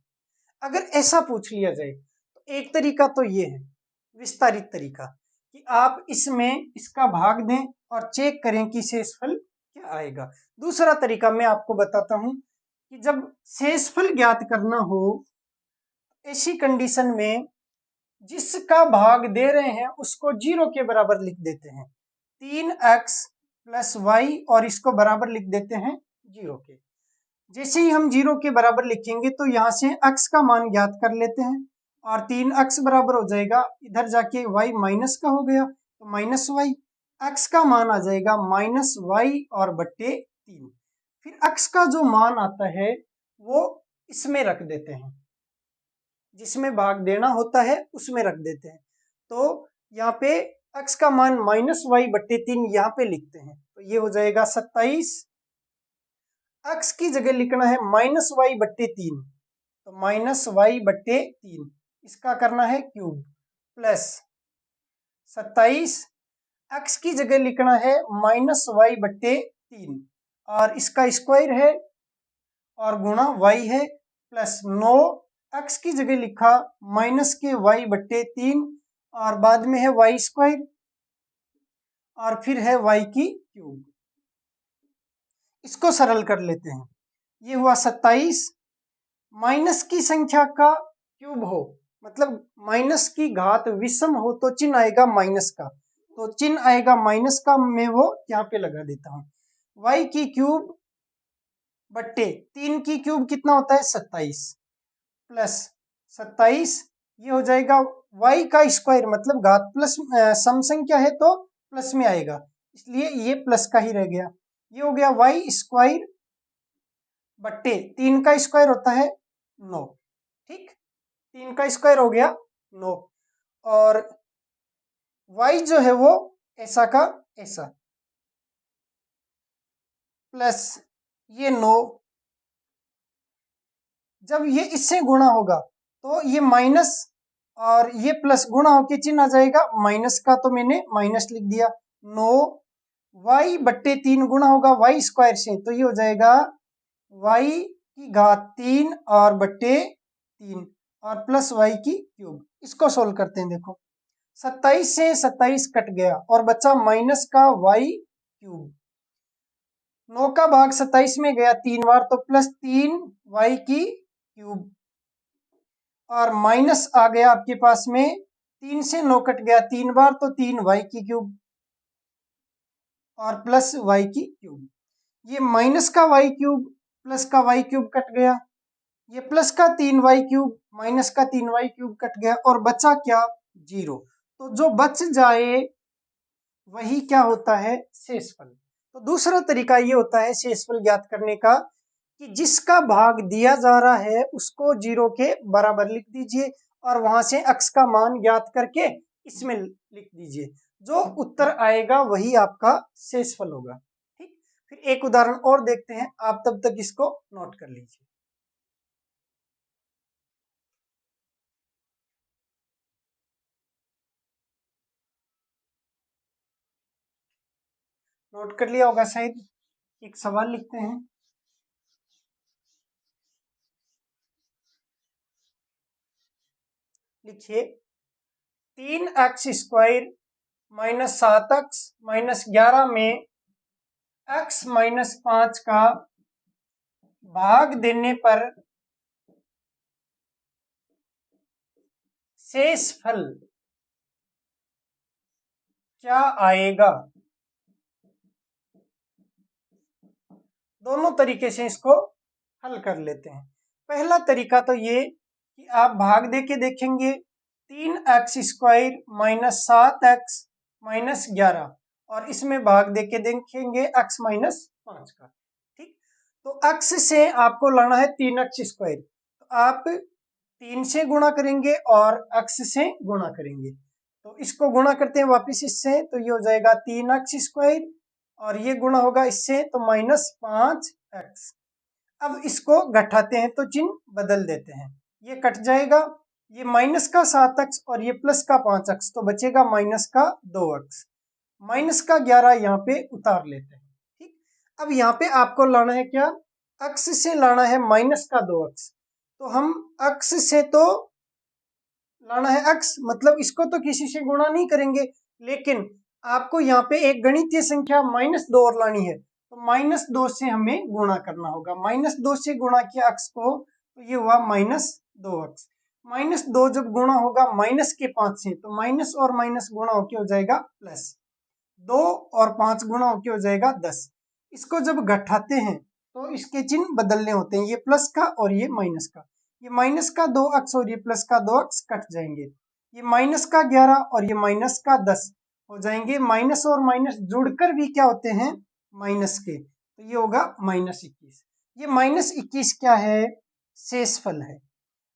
Speaker 1: अगर ऐसा पूछ लिया जाए तो एक तरीका तो ये है विस्तारित तरीका कि आप इसमें इसका भाग दें और चेक करें कि शेषफल क्या आएगा। दूसरा तरीका मैं आपको बताता हूं कि जब शेषफल ज्ञात करना हो, ऐसी कंडीशन में जिसका भाग दे रहे हैं उसको 0 के बराबर लिख देते हैं, 3x प्लस वाई, और इसको बराबर लिख देते हैं 0 के। जैसे ही हम 0 के बराबर लिखेंगे तो यहाँ से x का मान ज्ञात कर लेते हैं, और 3x बराबर हो जाएगा, इधर जाके y माइनस का हो गया, तो माइनस वाई, x का मान आ जाएगा माइनस वाई और बट्टे 3। फिर x का जो मान आता है वो इसमें रख देते हैं, जिसमें भाग देना होता है उसमें रख देते हैं, तो यहाँ पे x का मान माइनस वाई बट्टे 3 यहाँ पे लिखते हैं, तो ये हो जाएगा 27, x की जगह लिखना है माइनस वाई बट्टे 3, तो माइनस वाई बट्टे 3, इसका करना है क्यूब, प्लस 27, x की जगह लिखना है माइनस वाई बट्टे 3, और इसका स्क्वायर है और गुणा y है, प्लस 9, x की जगह लिखा माइनस के y बट्टे 3, और बाद में है वाई स्क्वायर, और फिर है y की क्यूब। इसको सरल कर लेते हैं, ये हुआ 27, माइनस की संख्या का क्यूब हो, मतलब माइनस की घात विषम हो तो चिन्ह आएगा माइनस का, तो चिन्ह आएगा माइनस का, मैं वो यहाँ पे लगा देता हूँ, y की क्यूब बट्टे 3 की क्यूब कितना होता है 27, प्लस 27, ये हो जाएगा y का स्क्वायर, मतलब घात प्लस सम संख्या है तो प्लस में आएगा, इसलिए ये प्लस का ही रह गया, ये हो गया y स्क्वायर बट्टे 3 का स्क्वायर होता है 9। ठीक, 3 का स्क्वायर हो गया 9, और y जो है वो ऐसा का ऐसा, प्लस ये 9, जब ये इससे गुणा होगा तो ये माइनस और ये प्लस गुणा होके चिन्ह आ जाएगा माइनस का, तो मैंने माइनस लिख दिया। 9 वाई बट्टे 3 गुणा होगा वाई स्क्वायर से, तो ये हो जाएगा वाई की घात 3 और बट्टे 3 और प्लस वाई की क्यूब। इसको सोल्व करते हैं। देखो 27 से 27 कट गया और बचा माइनस का वाई क्यूब। 9 का भाग 27 में गया 3 बार, तो प्लस 3 वाई की क्यूब और माइनस आ गया आपके पास में 3 से 9 कट गया 3 बार, तो 3 वाई की क्यूब और प्लस वाई की क्यूब। ये माइनस का वाई क्यूब प्लस का वाई क्यूब कट गया, ये प्लस का 3 वाई क्यूब माइनस का 3 वाई क्यूब कट गया और बचा क्या, 0। तो जो बच जाए वही क्या होता है, शेषफल। तो दूसरा तरीका ये होता है शेषफल ज्ञात करने का कि जिसका भाग दिया जा रहा है उसको 0 के बराबर लिख दीजिए और वहां से x का मान ज्ञात करके इसमें लिख दीजिए। जो उत्तर आएगा वही आपका शेषफल होगा। ठीक, फिर एक उदाहरण और देखते हैं, आप तब तक इसको नोट कर लीजिए। नोट कर लिया होगा शायद। एक सवाल लिखते हैं। लिखिए 3x² माइनस 7x माइनस 11 में x माइनस 5 का भाग देने पर शेषफल क्या आएगा। दोनों तरीके से इसको हल कर लेते हैं। पहला तरीका तो ये कि आप भाग दे के देखेंगे 3x² माइनस 7x माइनस 11 और इसमें भाग दे के देखेंगे x माइनस 5 का। ठीक, तो x से आपको लाना है 3x², तो आप 3 से गुणा करेंगे और x से गुणा करेंगे, तो इसको गुणा करते हैं वापिस इससे, तो ये हो जाएगा 3x² और ये गुणा होगा इससे तो माइनस 5x। अब इसको घटाते हैं तो चिन्ह बदल देते हैं, ये कट जाएगा, ये माइनस का 7x और ये प्लस का 5x, तो बचेगा माइनस का 2x। माइनस का 11 यहाँ पे उतार लेते हैं। ठीक, अब यहाँ पे आपको लाना है क्या, x से लाना है माइनस का 2x, तो हम x से तो लाना है x, मतलब इसको तो किसी से गुणा नहीं करेंगे, लेकिन आपको यहाँ पे एक गणितीय संख्या -2 और लानी है, तो -2 से हमें गुणा करना होगा। -2 से गुणा किया x को, तो ये हुआ -2x। -2 जब गुणा होगा माइनस के 5 से, तो माइनस और माइनस गुणा होके हो जाएगा प्लस, 2 और 5 गुणा होके हो जाएगा 10। इसको जब घटाते हैं तो इसके चिन्ह बदलने होते हैं, ये प्लस का और ये माइनस का। ये माइनस का 2x और ये प्लस का 2x कट जाएंगे, ये माइनस का 11 और ये माइनस का 10 हो जाएंगे। माइनस और माइनस जुड़कर भी क्या होते हैं, माइनस के, तो ये होगा -21। ये -21 क्या है, शेषफल है।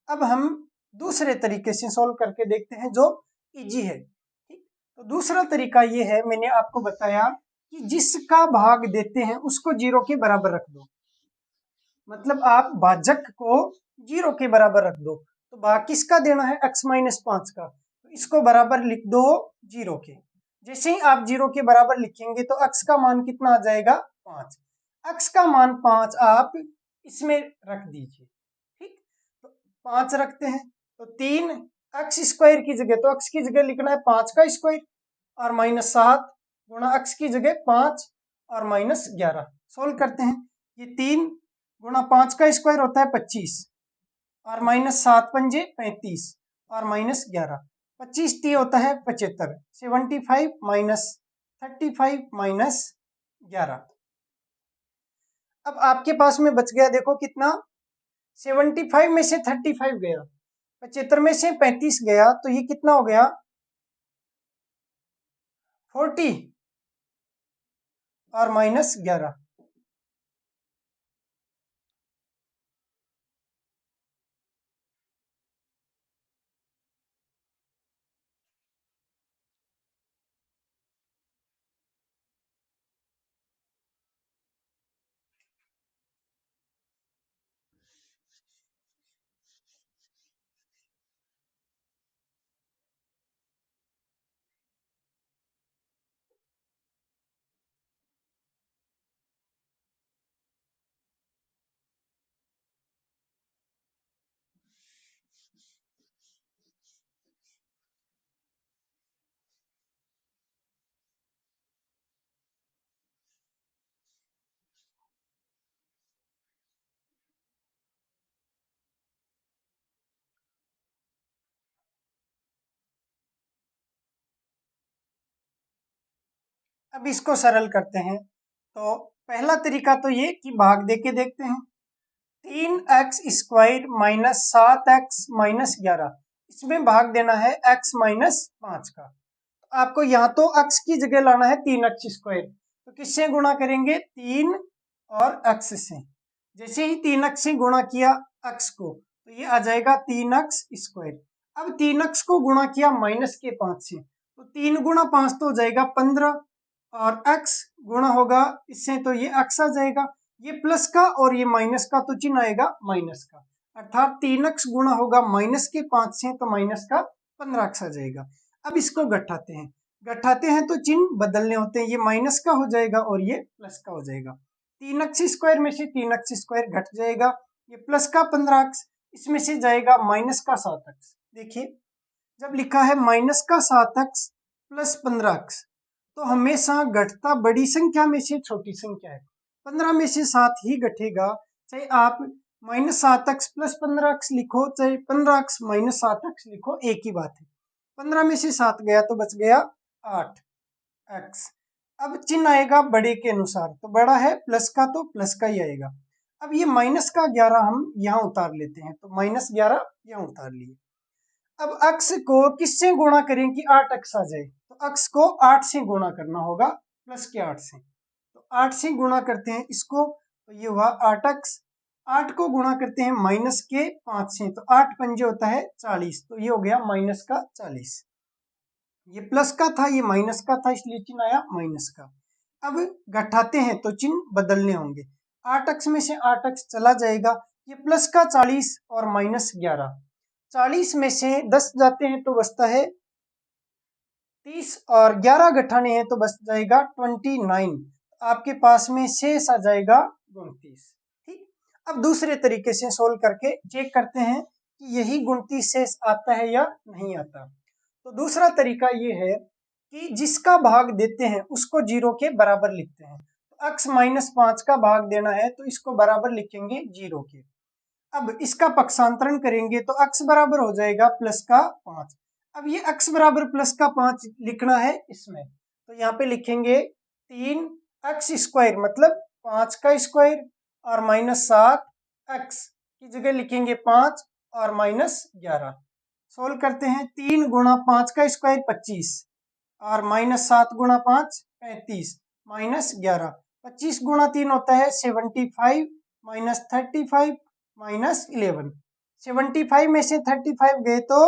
Speaker 1: अब हम दूसरे तरीके से सॉल्व करके देखते हैं जो इजी है। ठीक, तो दूसरा तरीका ये है, मैंने आपको बताया कि जिसका भाग देते हैं उसको 0 के बराबर रख दो, मतलब आप भाजक को 0 के बराबर रख दो। तो भाग किसका देना है, x माइनस 5 का, तो इसको बराबर लिख दो 0 के। जैसे ही आप 0 के बराबर लिखेंगे तो x का मान कितना आ जाएगा, 5। x का मान 5 आप इसमें रख दीजिए। ठीक, तो 5 रखते हैं, तो 3x² की जगह, तो x की जगह लिखना है 5 का स्क्वायर और -7 गुणा x की जगह 5 और -11। सोल्व करते हैं, ये 3 गुणा 5 का स्क्वायर होता है 25 और -7 पंजे 35 और -11, 25 टी होता है 75, 75 -35 -11। अब आपके पास में बच गया, देखो कितना, 75 में से 35 गया, 75 में से 35 गया, तो ये कितना हो गया, 40 और -11। अब इसको सरल करते हैं। तो पहला तरीका तो ये कि भाग दे के देखते हैं। 3x² माइनस 7x माइनस 11, इसमें भाग देना है x माइनस 5 का। तो आपको यहाँ तो x की जगह लाना है 3x², तो किससे गुणा करेंगे? 3 और x से। जैसे ही 3x से गुणा किया x को, तो ये आ जाएगा 3x²। अब 3x को गुणा किया माइनस के 5 से, तो 3 गुणा 5 तो हो जाएगा 15, और x गुणा होगा इससे तो ये x आ जाएगा। ये प्लस का और ये माइनस का, तो चिन्ह आएगा माइनस का, अर्थात 3x गुणा होगा माइनस के 5 से, तो माइनस का 15x आ जाएगा। अब इसको घटाते हैं तो चिन्ह बदलने होते हैं, ये माइनस का हो जाएगा और ये प्लस का हो जाएगा। 3x² में से 3x² घट जाएगा, ये प्लस का 15x, इसमें से जाएगा माइनस का 7x। देखिए जब लिखा है माइनस का 7x प्लस 15x, तो हमेशा घटता बड़ी संख्या में से छोटी संख्या है। 15 में से 7 ही घटेगा, चाहे आप माइनस 7x प्लस 15x लिखो, चाहे 15x माइनस 7x लिखो, एक ही बात है। 15 में से 7 गया तो बच गया 8x। अब चिन्ह आएगा बड़े के अनुसार, तो बड़ा है प्लस का तो प्लस का ही आएगा। अब ये माइनस का 11 हम यहाँ उतार लेते हैं, तो -11 यहाँ उतार लिए। अब x को किससे गुणा करें कि 8x आ जाए? तो x को 8 से गुणा करना होगा, प्लस के 8 से। तो 8 से गुणा करते हैं इसको, तो ये हुआ 8x। 8 को गुणा करते हैं माइनस के 5 से, तो 8 पंजे होता है 40, तो ये हो गया माइनस का 40। ये प्लस का था, ये माइनस का था, इसलिए चिन्ह आया माइनस का। अब घटाते हैं तो चिन्ह बदलने होंगे। 8x में से 8x चला जाएगा, ये प्लस का 40 और -11। 40 में से 10 जाते हैं तो बचता है 30, और 11 घटाने हैं तो बच जाएगा 29। आपके पास में शेष आ जाएगा 29। ठीक, अब दूसरे तरीके से सोल्व करके चेक करते हैं कि यही 29 शेष आता है या नहीं आता। तो दूसरा तरीका ये है कि जिसका भाग देते हैं उसको 0 के बराबर लिखते हैं। तो x माइनस 5 का भाग देना है तो इसको बराबर लिखेंगे 0 के। अब इसका पक्षांतरण करेंगे तो x बराबर हो जाएगा प्लस का 5। अब ये x बराबर प्लस का 5 लिखना है इसमें, तो यहाँ पे लिखेंगे 3x² मतलब 5 का स्क्वायर, और -7x की जगह लिखेंगे 5 और -11। सोल्व करते हैं, 3 गुणा 5 का स्क्वायर 25, और -7 गुणा 5 35, -11। 25 गुणा 3 होता है 75, -35 -11। 75 में से 35 गए तो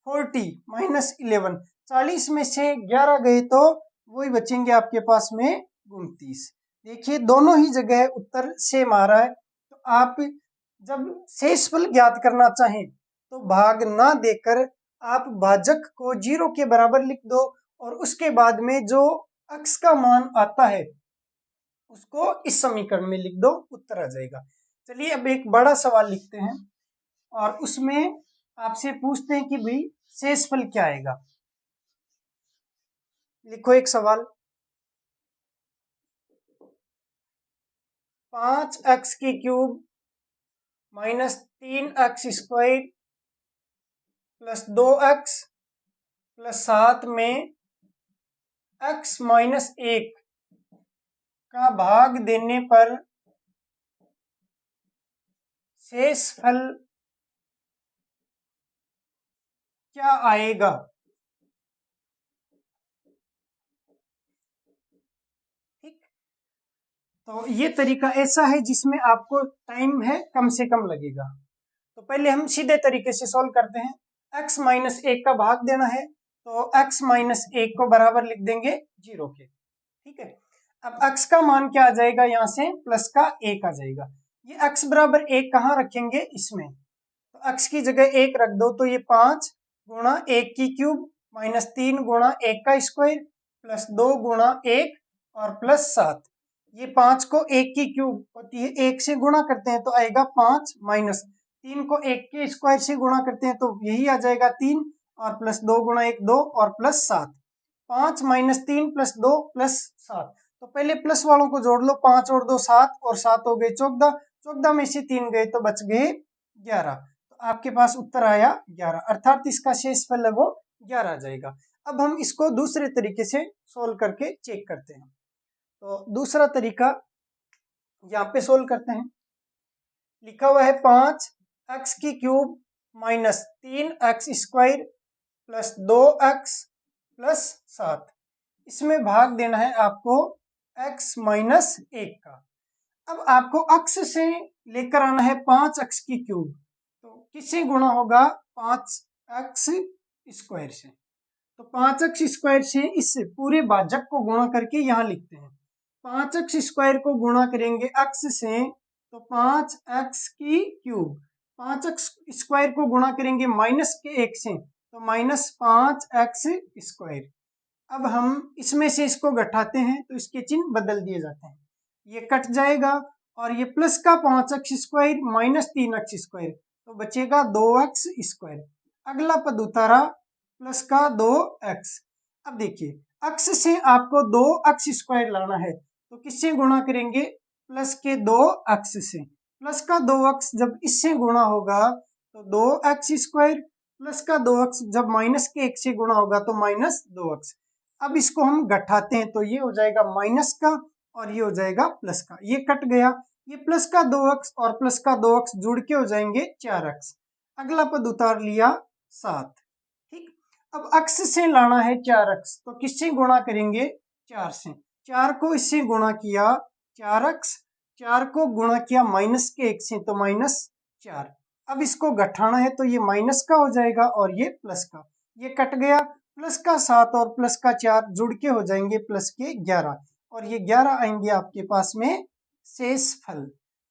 Speaker 1: 40, -11। 40 में से 11 गए तो वही बचेंगे आपके पास में 29। देखिए दोनों ही जगह उत्तर सेम आ रहा है। तो आप जब शेषफल ज्ञात करना चाहें तो भाग ना देकर आप भाजक को 0 के बराबर लिख दो, और उसके बाद में जो x का मान आता है उसको इस समीकरण में लिख दो, उत्तर आ जाएगा। चलिए अब एक बड़ा सवाल लिखते हैं और उसमें आपसे पूछते हैं कि भाई शेषफल क्या आएगा। लिखो एक सवाल, 5x³ minus 3x² plus 2x plus 7 में x माइनस 1 का भाग देने पर शेषफल क्या आएगा? ठीक, तो ये तरीका ऐसा है जिसमें आपको टाइम है कम से कम लगेगा। तो पहले हम सीधे तरीके से सॉल्व करते हैं। x माइनस 1 का भाग देना है तो x माइनस 1 को बराबर लिख देंगे 0 के। ठीक है, अब x का मान क्या आ जाएगा, यहाँ से प्लस का 1 आ जाएगा। ये x बराबर 1 कहाँ रखेंगे, इसमें, तो x की जगह 1 रख दो, तो ये 5 गुणा 1 की क्यूब माइनस 3 गुणा 1 का स्क्वायर प्लस 2 गुणा 1 और प्लस 7। ये 5 को 1 की क्यूब होती है, 1 से गुणा करते हैं तो आएगा 5, माइनस 3 को 1 के स्क्वायर से गुणा करते हैं तो यही आ जाएगा 3, और प्लस 2 गुणा 1 2 और प्लस 7। 5 minus 3 plus 2 plus 7। तो पहले प्लस वालों को जोड़ लो, 5 और 2 7, और 7 हो गए 14। 14 में से 3 गए तो बच गए 11। तो आपके पास उत्तर आया 11, अर्थात इसका शेषफल है वो 11 आ जाएगा। अब हम इसको दूसरे तरीके से सोल्व करके चेक करते हैं। तो दूसरा तरीका यहाँ पे सोल्व करते हैं। लिखा हुआ है 5x की cube minus 3x square plus 2x plus 7। इसमें भाग देना है आपको x माइनस 1 का। अब आपको अक्ष से लेकर आना है 5x की क्यूब, तो किससे गुणा होगा? 5x स्क्वायर से। तो 5x स्क्वायर से इस पूरे भाजक को गुणा करके यहाँ लिखते हैं। 5x स्क्वायर को गुणा करेंगे अक्ष से तो 5x की क्यूब, 5x स्क्वायर को गुणा करेंगे माइनस के 1 से तो माइनस 5x स्क्वायर। अब हम इसमें से इसको घटाते हैं तो इसके चिन्ह बदल दिए जाते हैं, ये कट जाएगा और ये प्लस का 5x square minus 3x square, तो बचेगा 2x स्क्वायर। अगला पद उतारा प्लस का 2x। अब देखिए अक्ष से आपको 2x स्क्वायर लाना है तो किससे गुणा करेंगे? प्लस के 2x से। प्लस का 2x जब इससे गुणा होगा तो 2x स्क्वायर, प्लस का 2x जब माइनस के 1 से गुणा होगा तो माइनस 2x। अब इसको हम घटाते हैं तो ये हो जाएगा माइनस का और ये हो जाएगा प्लस का, ये कट गया। ये प्लस का 2x और प्लस का 2x जुड़ के हो जाएंगे 4x। अगला पद उतार लिया 7। ठीक, अब अक्ष से लाना है 4x तो किससे गुणा करेंगे? 4 से। 4 को इससे गुणा किया 4x, 4 को गुणा किया माइनस के 1 से तो माइनस 4। अब इसको घटाना है तो ये माइनस का हो जाएगा और ये प्लस का, ये कट गया। प्लस का 7 और प्लस का 4 जुड़ के हो जाएंगे प्लस के 11 और ये 11 आएंगे आपके पास में शेषफल।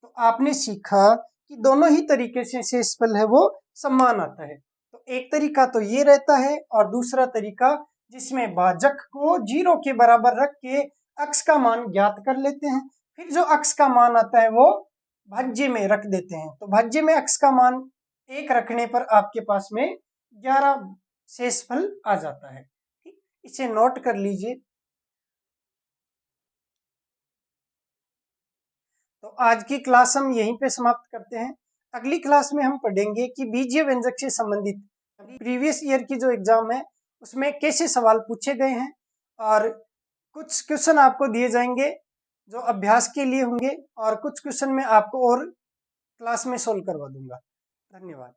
Speaker 1: तो आपने सीखा कि दोनों ही तरीके से शेषफल है वो समान आता है। तो एक तरीका तो ये रहता है और दूसरा तरीका जिसमें भाजक को 0 के बराबर रख के अक्ष का मान ज्ञात कर लेते हैं, फिर जो अक्ष का मान आता है वो भाज्य में रख देते हैं। तो भाज्य में अक्ष का मान 1 रखने पर आपके पास में 11 शेषफल आ जाता है। ठीक, इसे नोट कर लीजिए। तो आज की क्लास हम यहीं पे समाप्त करते हैं। अगली क्लास में हम पढ़ेंगे कि बीजीय व्यंजक से संबंधित प्रीवियस ईयर की जो एग्जाम है उसमें कैसे सवाल पूछे गए हैं और कुछ क्वेश्चन आपको दिए जाएंगे जो अभ्यास के लिए होंगे और कुछ क्वेश्चन मैं आपको और क्लास में सोल्व करवा दूंगा। धन्यवाद।